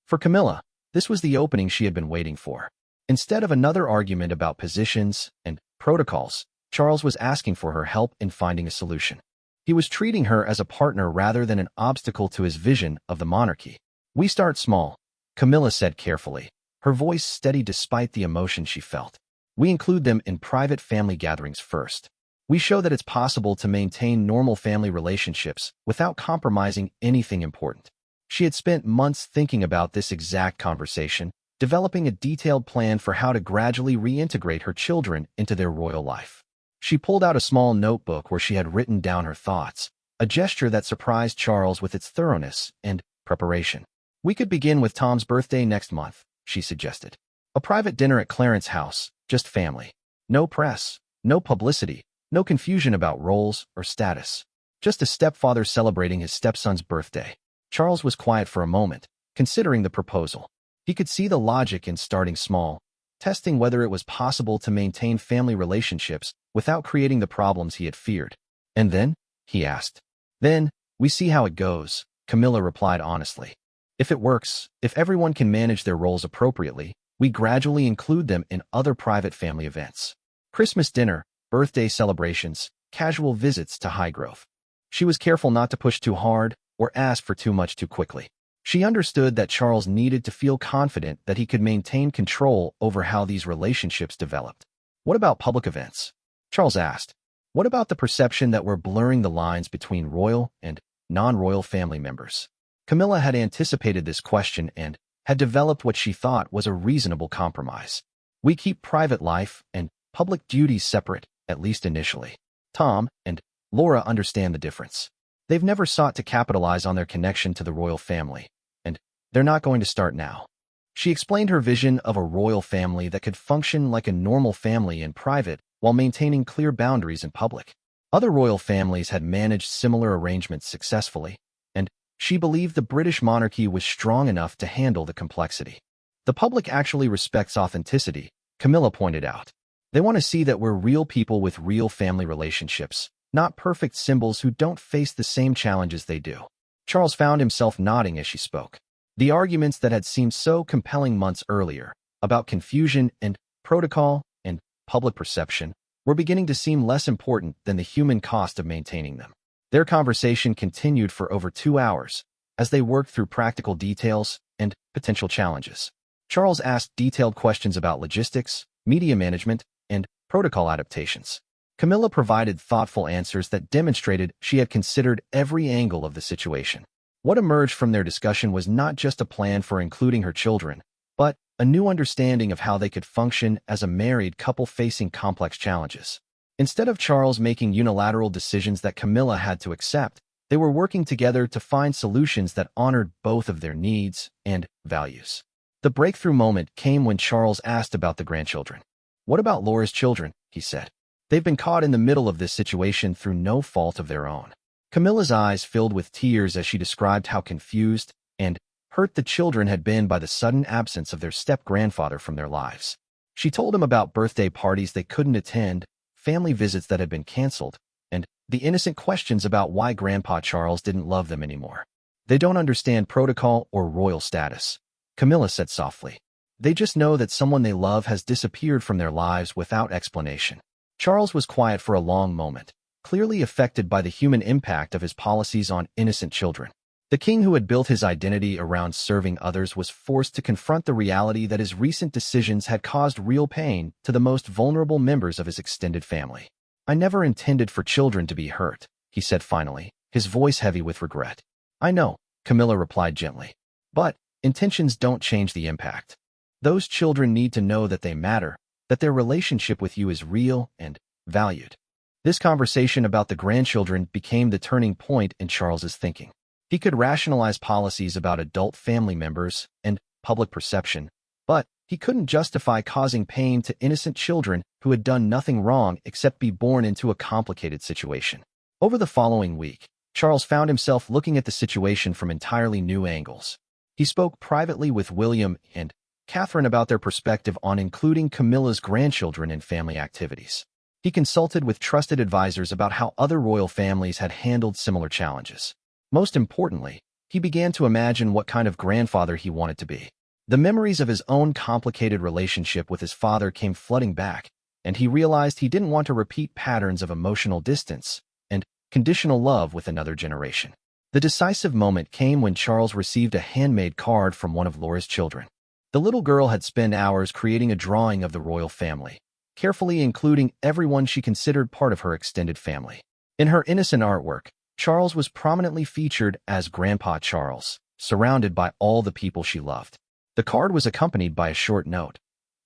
For Camilla, this was the opening she had been waiting for. Instead of another argument about positions and protocols, Charles was asking for her help in finding a solution. He was treating her as a partner rather than an obstacle to his vision of the monarchy. "We start small," Camilla said carefully, her voice steady despite the emotion she felt. "We include them in private family gatherings first. We show that it's possible to maintain normal family relationships without compromising anything important." She had spent months thinking about this exact conversation, developing a detailed plan for how to gradually reintegrate her children into their royal life. She pulled out a small notebook where she had written down her thoughts, a gesture that surprised Charles with its thoroughness and preparation. "We could begin with Tom's birthday next month," she suggested. "A private dinner at Clarence's house, just family. No press, no publicity, no confusion about roles or status. Just a stepfather celebrating his stepson's birthday." Charles was quiet for a moment, considering the proposal. He could see the logic in starting small, testing whether it was possible to maintain family relationships without creating the problems he had feared. "And then?" he asked. "Then, we see how it goes," Camilla replied honestly. "If it works, if everyone can manage their roles appropriately, we gradually include them in other private family events. Christmas dinner, birthday celebrations, casual visits to Highgrove." She was careful not to push too hard or ask for too much too quickly. She understood that Charles needed to feel confident that he could maintain control over how these relationships developed. What about public events? Charles asked. What about the perception that we're blurring the lines between royal and non-royal family members? Camilla had anticipated this question and had developed what she thought was a reasonable compromise. We keep private life and public duties separate, at least initially. Tom and Laura understand the difference. They've never sought to capitalize on their connection to the royal family, and they're not going to start now. She explained her vision of a royal family that could function like a normal family in private while maintaining clear boundaries in public. Other royal families had managed similar arrangements successfully, and she believed the British monarchy was strong enough to handle the complexity. The public actually respects authenticity, Camilla pointed out. They want to see that we're real people with real family relationships, not perfect symbols who don't face the same challenges they do. Charles found himself nodding as she spoke. The arguments that had seemed so compelling months earlier, about confusion and protocol and public perception, were beginning to seem less important than the human cost of maintaining them. Their conversation continued for over 2 hours, as they worked through practical details and potential challenges. Charles asked detailed questions about logistics, media management, and protocol adaptations. Camilla provided thoughtful answers that demonstrated she had considered every angle of the situation. What emerged from their discussion was not just a plan for including her children, but a new understanding of how they could function as a married couple facing complex challenges. Instead of Charles making unilateral decisions that Camilla had to accept, they were working together to find solutions that honored both of their needs and values. The breakthrough moment came when Charles asked about the grandchildren. What about Laura's children? He said. They've been caught in the middle of this situation through no fault of their own. Camilla's eyes filled with tears as she described how confused and hurt the children had been by the sudden absence of their step-grandfather from their lives. She told him about birthday parties they couldn't attend, family visits that had been canceled, and the innocent questions about why Grandpa Charles didn't love them anymore. They don't understand protocol or royal status, Camilla said softly. They just know that someone they love has disappeared from their lives without explanation. Charles was quiet for a long moment, clearly affected by the human impact of his policies on innocent children. The king who had built his identity around serving others was forced to confront the reality that his recent decisions had caused real pain to the most vulnerable members of his extended family. I never intended for children to be hurt, he said finally, his voice heavy with regret. I know, Camilla replied gently. But intentions don't change the impact. Those children need to know that they matter, that their relationship with you is real and valued. This conversation about the grandchildren became the turning point in Charles's thinking. He could rationalize policies about adult family members and public perception, but he couldn't justify causing pain to innocent children who had done nothing wrong except be born into a complicated situation. Over the following week, Charles found himself looking at the situation from entirely new angles. He spoke privately with William and Catherine about their perspective on including Camilla's grandchildren in family activities. He consulted with trusted advisors about how other royal families had handled similar challenges. Most importantly, he began to imagine what kind of grandfather he wanted to be. The memories of his own complicated relationship with his father came flooding back, and he realized he didn't want to repeat patterns of emotional distance and conditional love with another generation. The decisive moment came when Charles received a handmade card from one of Laura's children. The little girl had spent hours creating a drawing of the royal family, carefully including everyone she considered part of her extended family. In her innocent artwork, Charles was prominently featured as Grandpa Charles, surrounded by all the people she loved. The card was accompanied by a short note.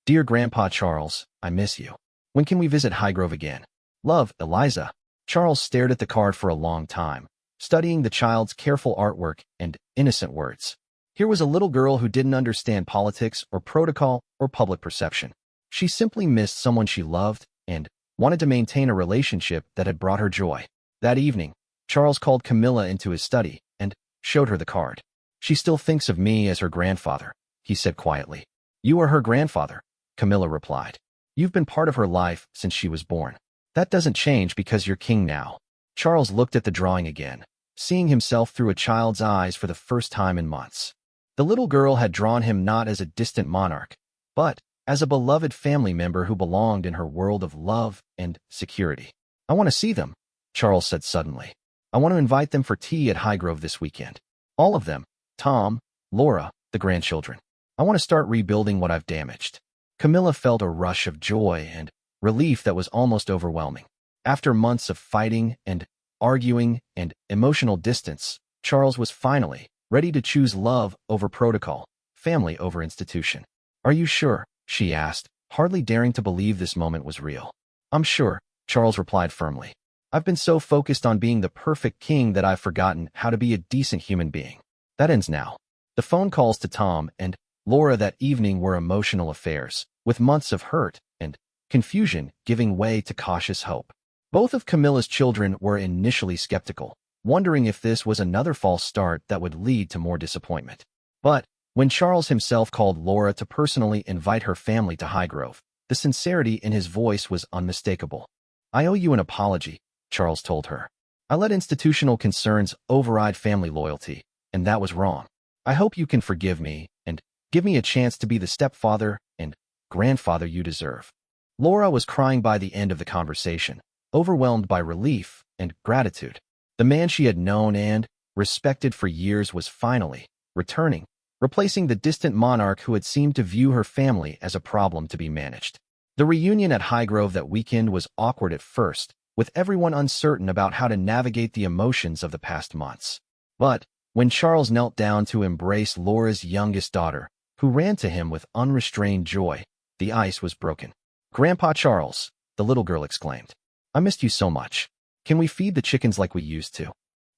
Dear Grandpa Charles, I miss you. When can we visit Highgrove again? Love, Eliza. Charles stared at the card for a long time, studying the child's careful artwork and innocent words. Here was a little girl who didn't understand politics or protocol or public perception. She simply missed someone she loved and wanted to maintain a relationship that had brought her joy. That evening, Charles called Camilla into his study and showed her the card. She still thinks of me as her grandfather, he said quietly. You are her grandfather, Camilla replied. You've been part of her life since she was born. That doesn't change because you're king now. Charles looked at the drawing again, seeing himself through a child's eyes for the first time in months. The little girl had drawn him not as a distant monarch, but as a beloved family member who belonged in her world of love and security. I want to see them, Charles said suddenly. I want to invite them for tea at Highgrove this weekend. All of them. Tom, Laura, the grandchildren. I want to start rebuilding what I've damaged." Camilla felt a rush of joy and relief that was almost overwhelming. After months of fighting and arguing and emotional distance, Charles was finally ready to choose love over protocol, family over institution. "Are you sure?" she asked, hardly daring to believe this moment was real. "I'm sure," Charles replied firmly. "I've been so focused on being the perfect king that I've forgotten how to be a decent human being." That ends now. The phone calls to Tom and Laura that evening were emotional affairs, with months of hurt and confusion giving way to cautious hope. Both of Camilla's children were initially skeptical, wondering if this was another false start that would lead to more disappointment. But when Charles himself called Laura to personally invite her family to Highgrove, the sincerity in his voice was unmistakable. "I owe you an apology," Charles told her. "I let institutional concerns override family loyalty, and that was wrong. I hope you can forgive me and give me a chance to be the stepfather and grandfather you deserve." Laura was crying by the end of the conversation, overwhelmed by relief and gratitude. The man she had known and respected for years was finally returning, replacing the distant monarch who had seemed to view her family as a problem to be managed. The reunion at Highgrove that weekend was awkward at first, with everyone uncertain about how to navigate the emotions of the past months. But when Charles knelt down to embrace Laura's youngest daughter, who ran to him with unrestrained joy, the ice was broken. "Grandpa Charles," the little girl exclaimed, "I missed you so much. Can we feed the chickens like we used to?"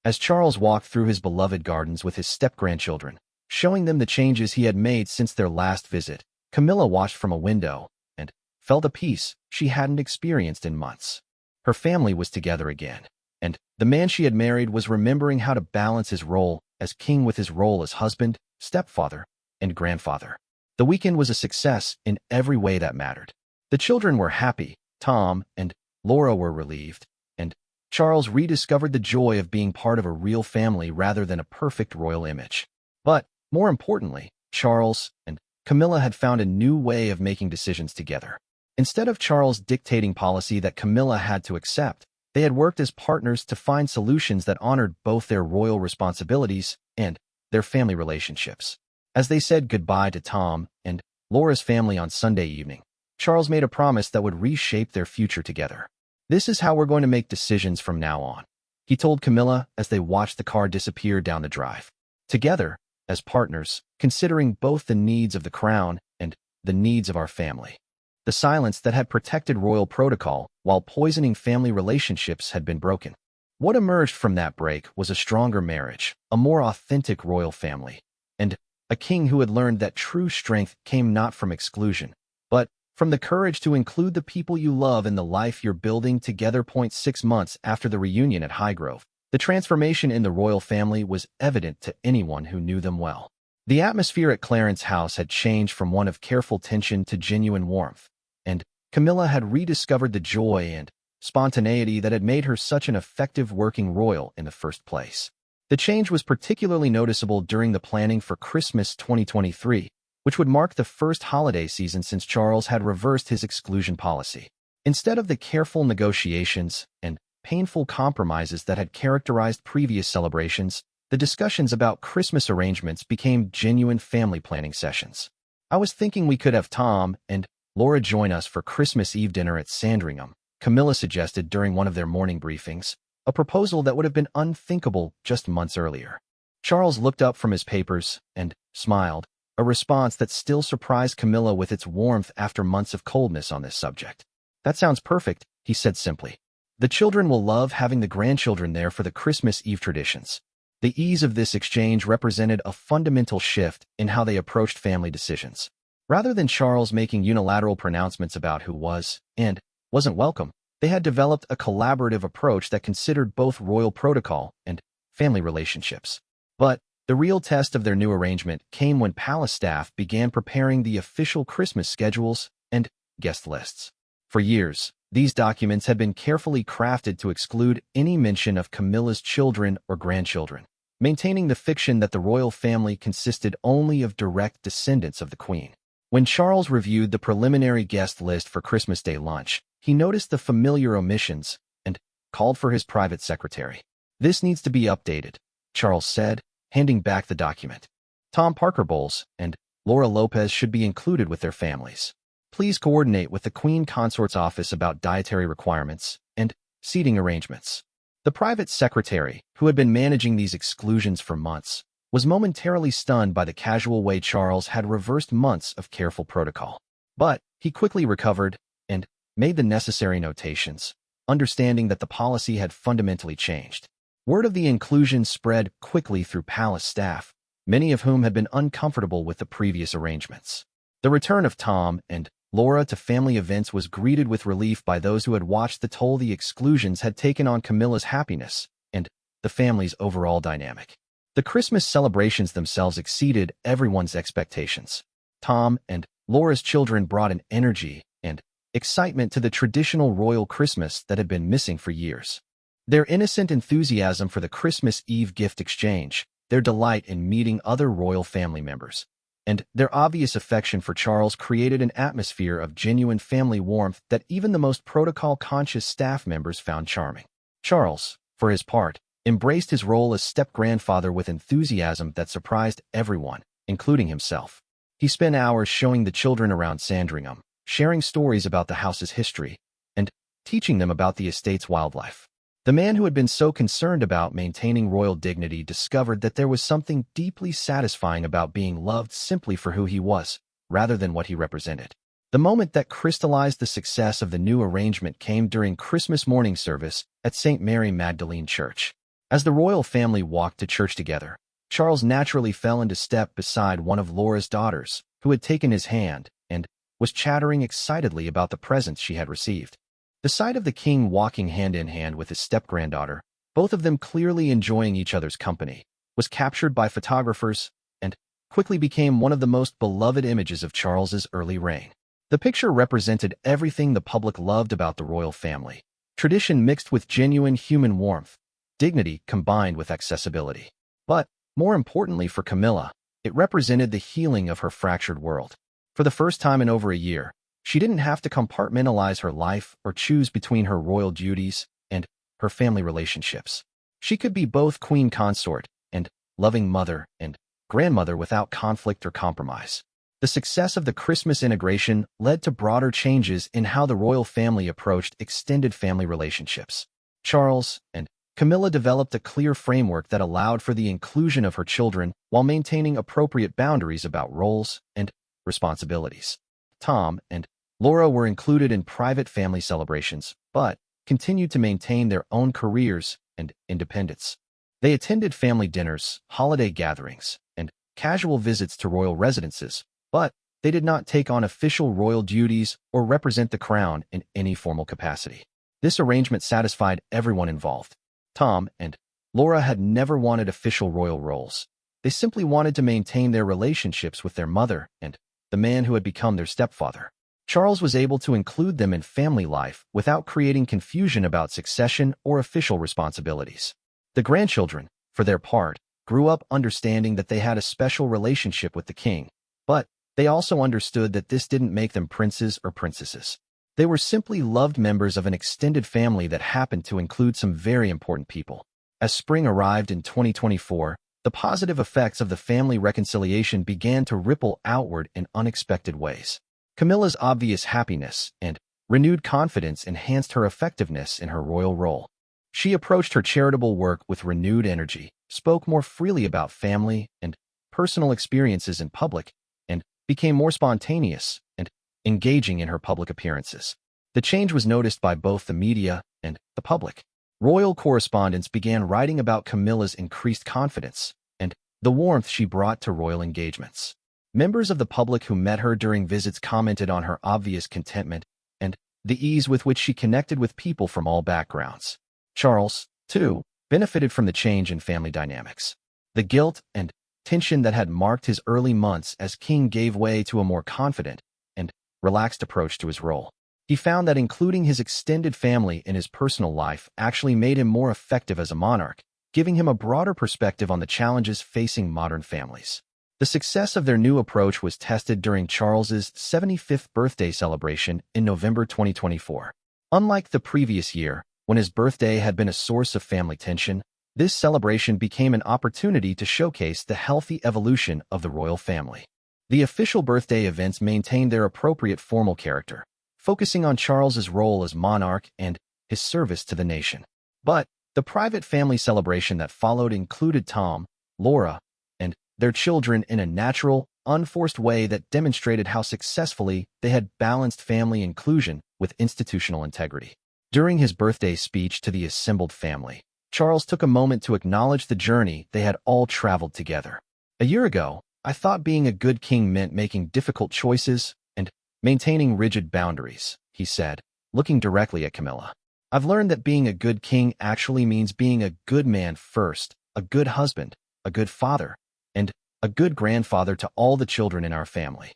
As Charles walked through his beloved gardens with his step-grandchildren, showing them the changes he had made since their last visit, Camilla watched from a window and felt a peace she hadn't experienced in months. Her family was together again, and the man she had married was remembering how to balance his role as king with his role as husband, stepfather, and grandfather. The weekend was a success in every way that mattered. The children were happy, Tom and Laura were relieved, and Charles rediscovered the joy of being part of a real family rather than a perfect royal image. But, more importantly, Charles and Camilla had found a new way of making decisions together. Instead of Charles dictating policy that Camilla had to accept, they had worked as partners to find solutions that honored both their royal responsibilities and their family relationships. As they said goodbye to Tom and Laura's family on Sunday evening, Charles made a promise that would reshape their future together. "This is how we're going to make decisions from now on," he told Camilla as they watched the car disappear down the drive. "Together, as partners, considering both the needs of the crown and the needs of our family." The silence that had protected royal protocol while poisoning family relationships had been broken. What emerged from that break was a stronger marriage, a more authentic royal family, and a king who had learned that true strength came not from exclusion, but from the courage to include the people you love in the life you're building together. 6 months after the reunion at Highgrove, the transformation in the royal family was evident to anyone who knew them well. The atmosphere at Clarence House had changed from one of careful tension to genuine warmth, and Camilla had rediscovered the joy and spontaneity that had made her such an effective working royal in the first place. The change was particularly noticeable during the planning for Christmas 2023, which would mark the first holiday season since Charles had reversed his exclusion policy. Instead of the careful negotiations and painful compromises that had characterized previous celebrations, the discussions about Christmas arrangements became genuine family planning sessions. "I was thinking we could have Tom and Laura join us for Christmas Eve dinner at Sandringham," Camilla suggested during one of their morning briefings, a proposal that would have been unthinkable just months earlier. Charles looked up from his papers and smiled, a response that still surprised Camilla with its warmth after months of coldness on this subject. "That sounds perfect," he said simply. "The children will love having the grandchildren there for the Christmas Eve traditions." The ease of this exchange represented a fundamental shift in how they approached family decisions. Rather than Charles making unilateral pronouncements about who was and wasn't welcome, they had developed a collaborative approach that considered both royal protocol and family relationships. But the real test of their new arrangement came when palace staff began preparing the official Christmas schedules and guest lists. For years, these documents had been carefully crafted to exclude any mention of Camilla's children or grandchildren, maintaining the fiction that the royal family consisted only of direct descendants of the Queen. When Charles reviewed the preliminary guest list for Christmas Day lunch, he noticed the familiar omissions and called for his private secretary. "This needs to be updated," Charles said, handing back the document. "Tom Parker Bowles and Laura Lopez should be included with their families. Please coordinate with the Queen Consort's office about dietary requirements and seating arrangements." The private secretary, who had been managing these exclusions for months, was momentarily stunned by the casual way Charles had reversed months of careful protocol. But he quickly recovered and made the necessary notations, understanding that the policy had fundamentally changed. Word of the inclusion spread quickly through palace staff, many of whom had been uncomfortable with the previous arrangements. The return of Tom and Laura to family events was greeted with relief by those who had watched the toll the exclusions had taken on Camilla's happiness and the family's overall dynamic. The Christmas celebrations themselves exceeded everyone's expectations. Tom and Laura's children brought an energy and excitement to the traditional royal Christmas that had been missing for years. Their innocent enthusiasm for the Christmas Eve gift exchange, their delight in meeting other royal family members, and their obvious affection for Charles created an atmosphere of genuine family warmth that even the most protocol-conscious staff members found charming. Charles, for his part, embraced his role as step-grandfather with enthusiasm that surprised everyone, including himself. He spent hours showing the children around Sandringham, sharing stories about the house's history, and teaching them about the estate's wildlife. The man who had been so concerned about maintaining royal dignity discovered that there was something deeply satisfying about being loved simply for who he was, rather than what he represented. The moment that crystallized the success of the new arrangement came during Christmas morning service at St. Mary Magdalene Church. As the royal family walked to church together, Charles naturally fell into step beside one of Laura's daughters, who had taken his hand and was chattering excitedly about the presents she had received. The sight of the king walking hand in hand with his step-granddaughter, both of them clearly enjoying each other's company, was captured by photographers and quickly became one of the most beloved images of Charles's early reign. The picture represented everything the public loved about the royal family: tradition mixed with genuine human warmth, dignity combined with accessibility. But, more importantly for Camilla, it represented the healing of her fractured world. For the first time in over a year, she didn't have to compartmentalize her life or choose between her royal duties and her family relationships. She could be both queen consort and loving mother and grandmother without conflict or compromise. The success of the Christmas integration led to broader changes in how the royal family approached extended family relationships. Charles and Camilla developed a clear framework that allowed for the inclusion of her children while maintaining appropriate boundaries about roles and responsibilities. Tom and Laura were included in private family celebrations, but continued to maintain their own careers and independence. They attended family dinners, holiday gatherings, and casual visits to royal residences, but they did not take on official royal duties or represent the crown in any formal capacity. This arrangement satisfied everyone involved. Tom and Laura had never wanted official royal roles. They simply wanted to maintain their relationships with their mother and the man who had become their stepfather. Charles was able to include them in family life without creating confusion about succession or official responsibilities. The grandchildren, for their part, grew up understanding that they had a special relationship with the king, but they also understood that this didn't make them princes or princesses. They were simply loved members of an extended family that happened to include some very important people. As spring arrived in 2024, the positive effects of the family reconciliation began to ripple outward in unexpected ways. Camilla's obvious happiness and renewed confidence enhanced her effectiveness in her royal role. She approached her charitable work with renewed energy, spoke more freely about family and personal experiences in public, and became more spontaneous and engaging in her public appearances. The change was noticed by both the media and the public. Royal correspondents began writing about Camilla's increased confidence and the warmth she brought to royal engagements. Members of the public who met her during visits commented on her obvious contentment and the ease with which she connected with people from all backgrounds. Charles, too, benefited from the change in family dynamics. The guilt and tension that had marked his early months as king gave way to a more confident and relaxed approach to his role. He found that including his extended family in his personal life actually made him more effective as a monarch, giving him a broader perspective on the challenges facing modern families. The success of their new approach was tested during Charles's 75th birthday celebration in November 2024. Unlike the previous year, when his birthday had been a source of family tension, This celebration became an opportunity to showcase the healthy evolution of the royal family. The official birthday events maintained their appropriate formal character, focusing on Charles's role as monarch and his service to the nation. But the private family celebration that followed included Tom, Laura, and their children in a natural, unforced way that demonstrated how successfully they had balanced family inclusion with institutional integrity. During his birthday speech to the assembled family, Charles took a moment to acknowledge the journey they had all traveled together. A year ago, I thought being a good king meant making difficult choices and maintaining rigid boundaries, he said, looking directly at Camilla. I've learned that being a good king actually means being a good man first, a good husband, a good father, and a good grandfather to all the children in our family.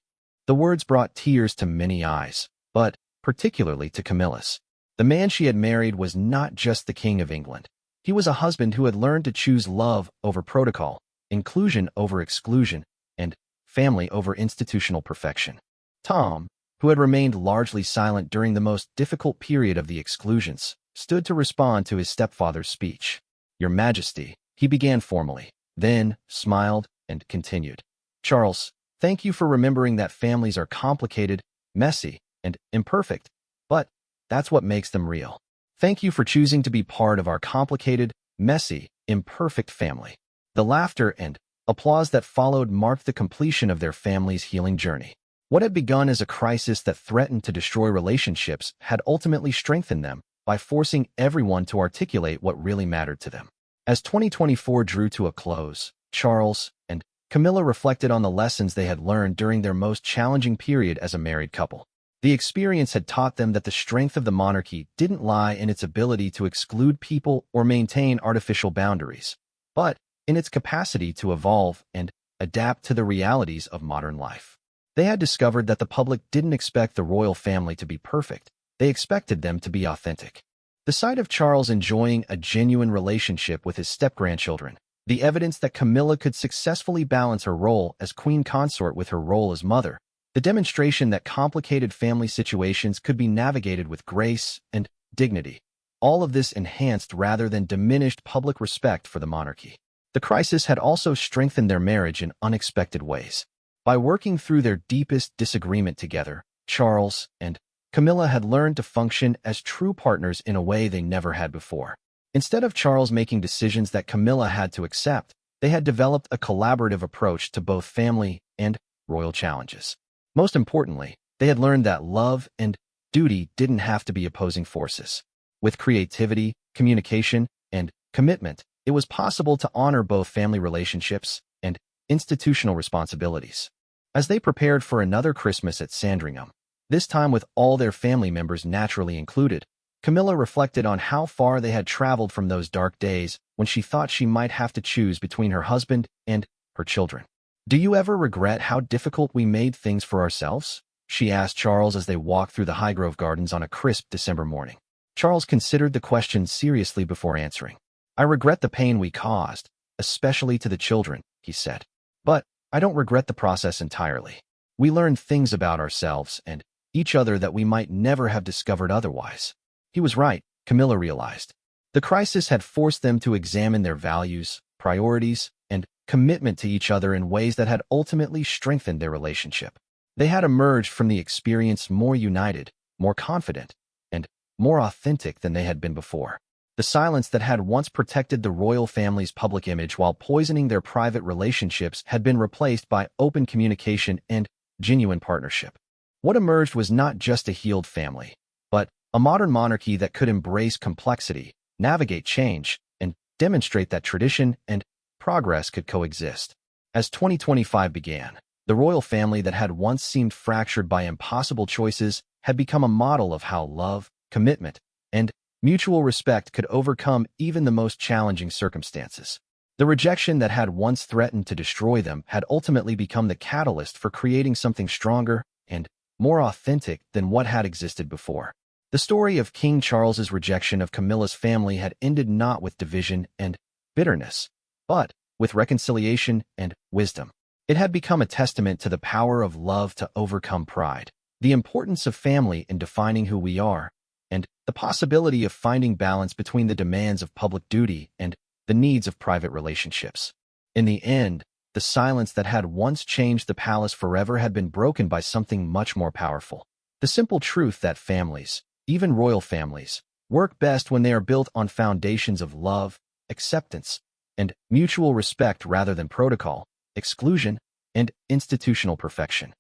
The words brought tears to many eyes, but particularly to Camilla's. The man she had married was not just the King of England. He was a husband who had learned to choose love over protocol, inclusion over exclusion, and family over institutional perfection. Tom, who had remained largely silent during the most difficult period of the exclusions, stood to respond to his stepfather's speech. Your Majesty, he began formally, then smiled and continued. Charles, thank you for remembering that families are complicated, messy, and imperfect, but that's what makes them real. Thank you for choosing to be part of our complicated, messy, imperfect family. The laughter and applause that followed marked the completion of their family's healing journey. What had begun as a crisis that threatened to destroy relationships had ultimately strengthened them by forcing everyone to articulate what really mattered to them. As 2024 drew to a close, Charles and Camilla reflected on the lessons they had learned during their most challenging period as a married couple. The experience had taught them that the strength of the monarchy didn't lie in its ability to exclude people or maintain artificial boundaries, but in its capacity to evolve and adapt to the realities of modern life. They had discovered that the public didn't expect the royal family to be perfect. They expected them to be authentic. The sight of Charles enjoying a genuine relationship with his step-grandchildren, the evidence that Camilla could successfully balance her role as queen consort with her role as mother, the demonstration that complicated family situations could be navigated with grace and dignity, all of this enhanced rather than diminished public respect for the monarchy. The crisis had also strengthened their marriage in unexpected ways. By working through their deepest disagreement together, Charles and Camilla had learned to function as true partners in a way they never had before. Instead of Charles making decisions that Camilla had to accept, they had developed a collaborative approach to both family and royal challenges. Most importantly, they had learned that love and duty didn't have to be opposing forces. With creativity, communication, and commitment, it was possible to honor both family relationships and institutional responsibilities. As they prepared for another Christmas at Sandringham, this time with all their family members naturally included, Camilla reflected on how far they had traveled from those dark days when she thought she might have to choose between her husband and her children. Do you ever regret how difficult we made things for ourselves? She asked Charles as they walked through the Highgrove Gardens on a crisp December morning. Charles considered the question seriously before answering. I regret the pain we caused, especially to the children, he said. But I don't regret the process entirely. We learned things about ourselves and each other that we might never have discovered otherwise. He was right, Camilla realized. The crisis had forced them to examine their values, priorities, and commitment to each other in ways that had ultimately strengthened their relationship. They had emerged from the experience more united, more confident, and more authentic than they had been before. The silence that had once protected the royal family's public image while poisoning their private relationships had been replaced by open communication and genuine partnership. What emerged was not just a healed family, but a modern monarchy that could embrace complexity, navigate change, and demonstrate that tradition and progress could coexist. As 2025 began, the royal family that had once seemed fractured by impossible choices had become a model of how love, commitment, and mutual respect could overcome even the most challenging circumstances. The rejection that had once threatened to destroy them had ultimately become the catalyst for creating something stronger and more authentic than what had existed before. The story of King Charles's rejection of Camilla's family had ended not with division and bitterness, but with reconciliation and wisdom. It had become a testament to the power of love to overcome pride, the importance of family in defining who we are, and the possibility of finding balance between the demands of public duty and the needs of private relationships. In the end, the silence that had once changed the palace forever had been broken by something much more powerful. The simple truth that families, even royal families, work best when they are built on foundations of love, acceptance, and mutual respect rather than protocol, exclusion, and institutional perfection.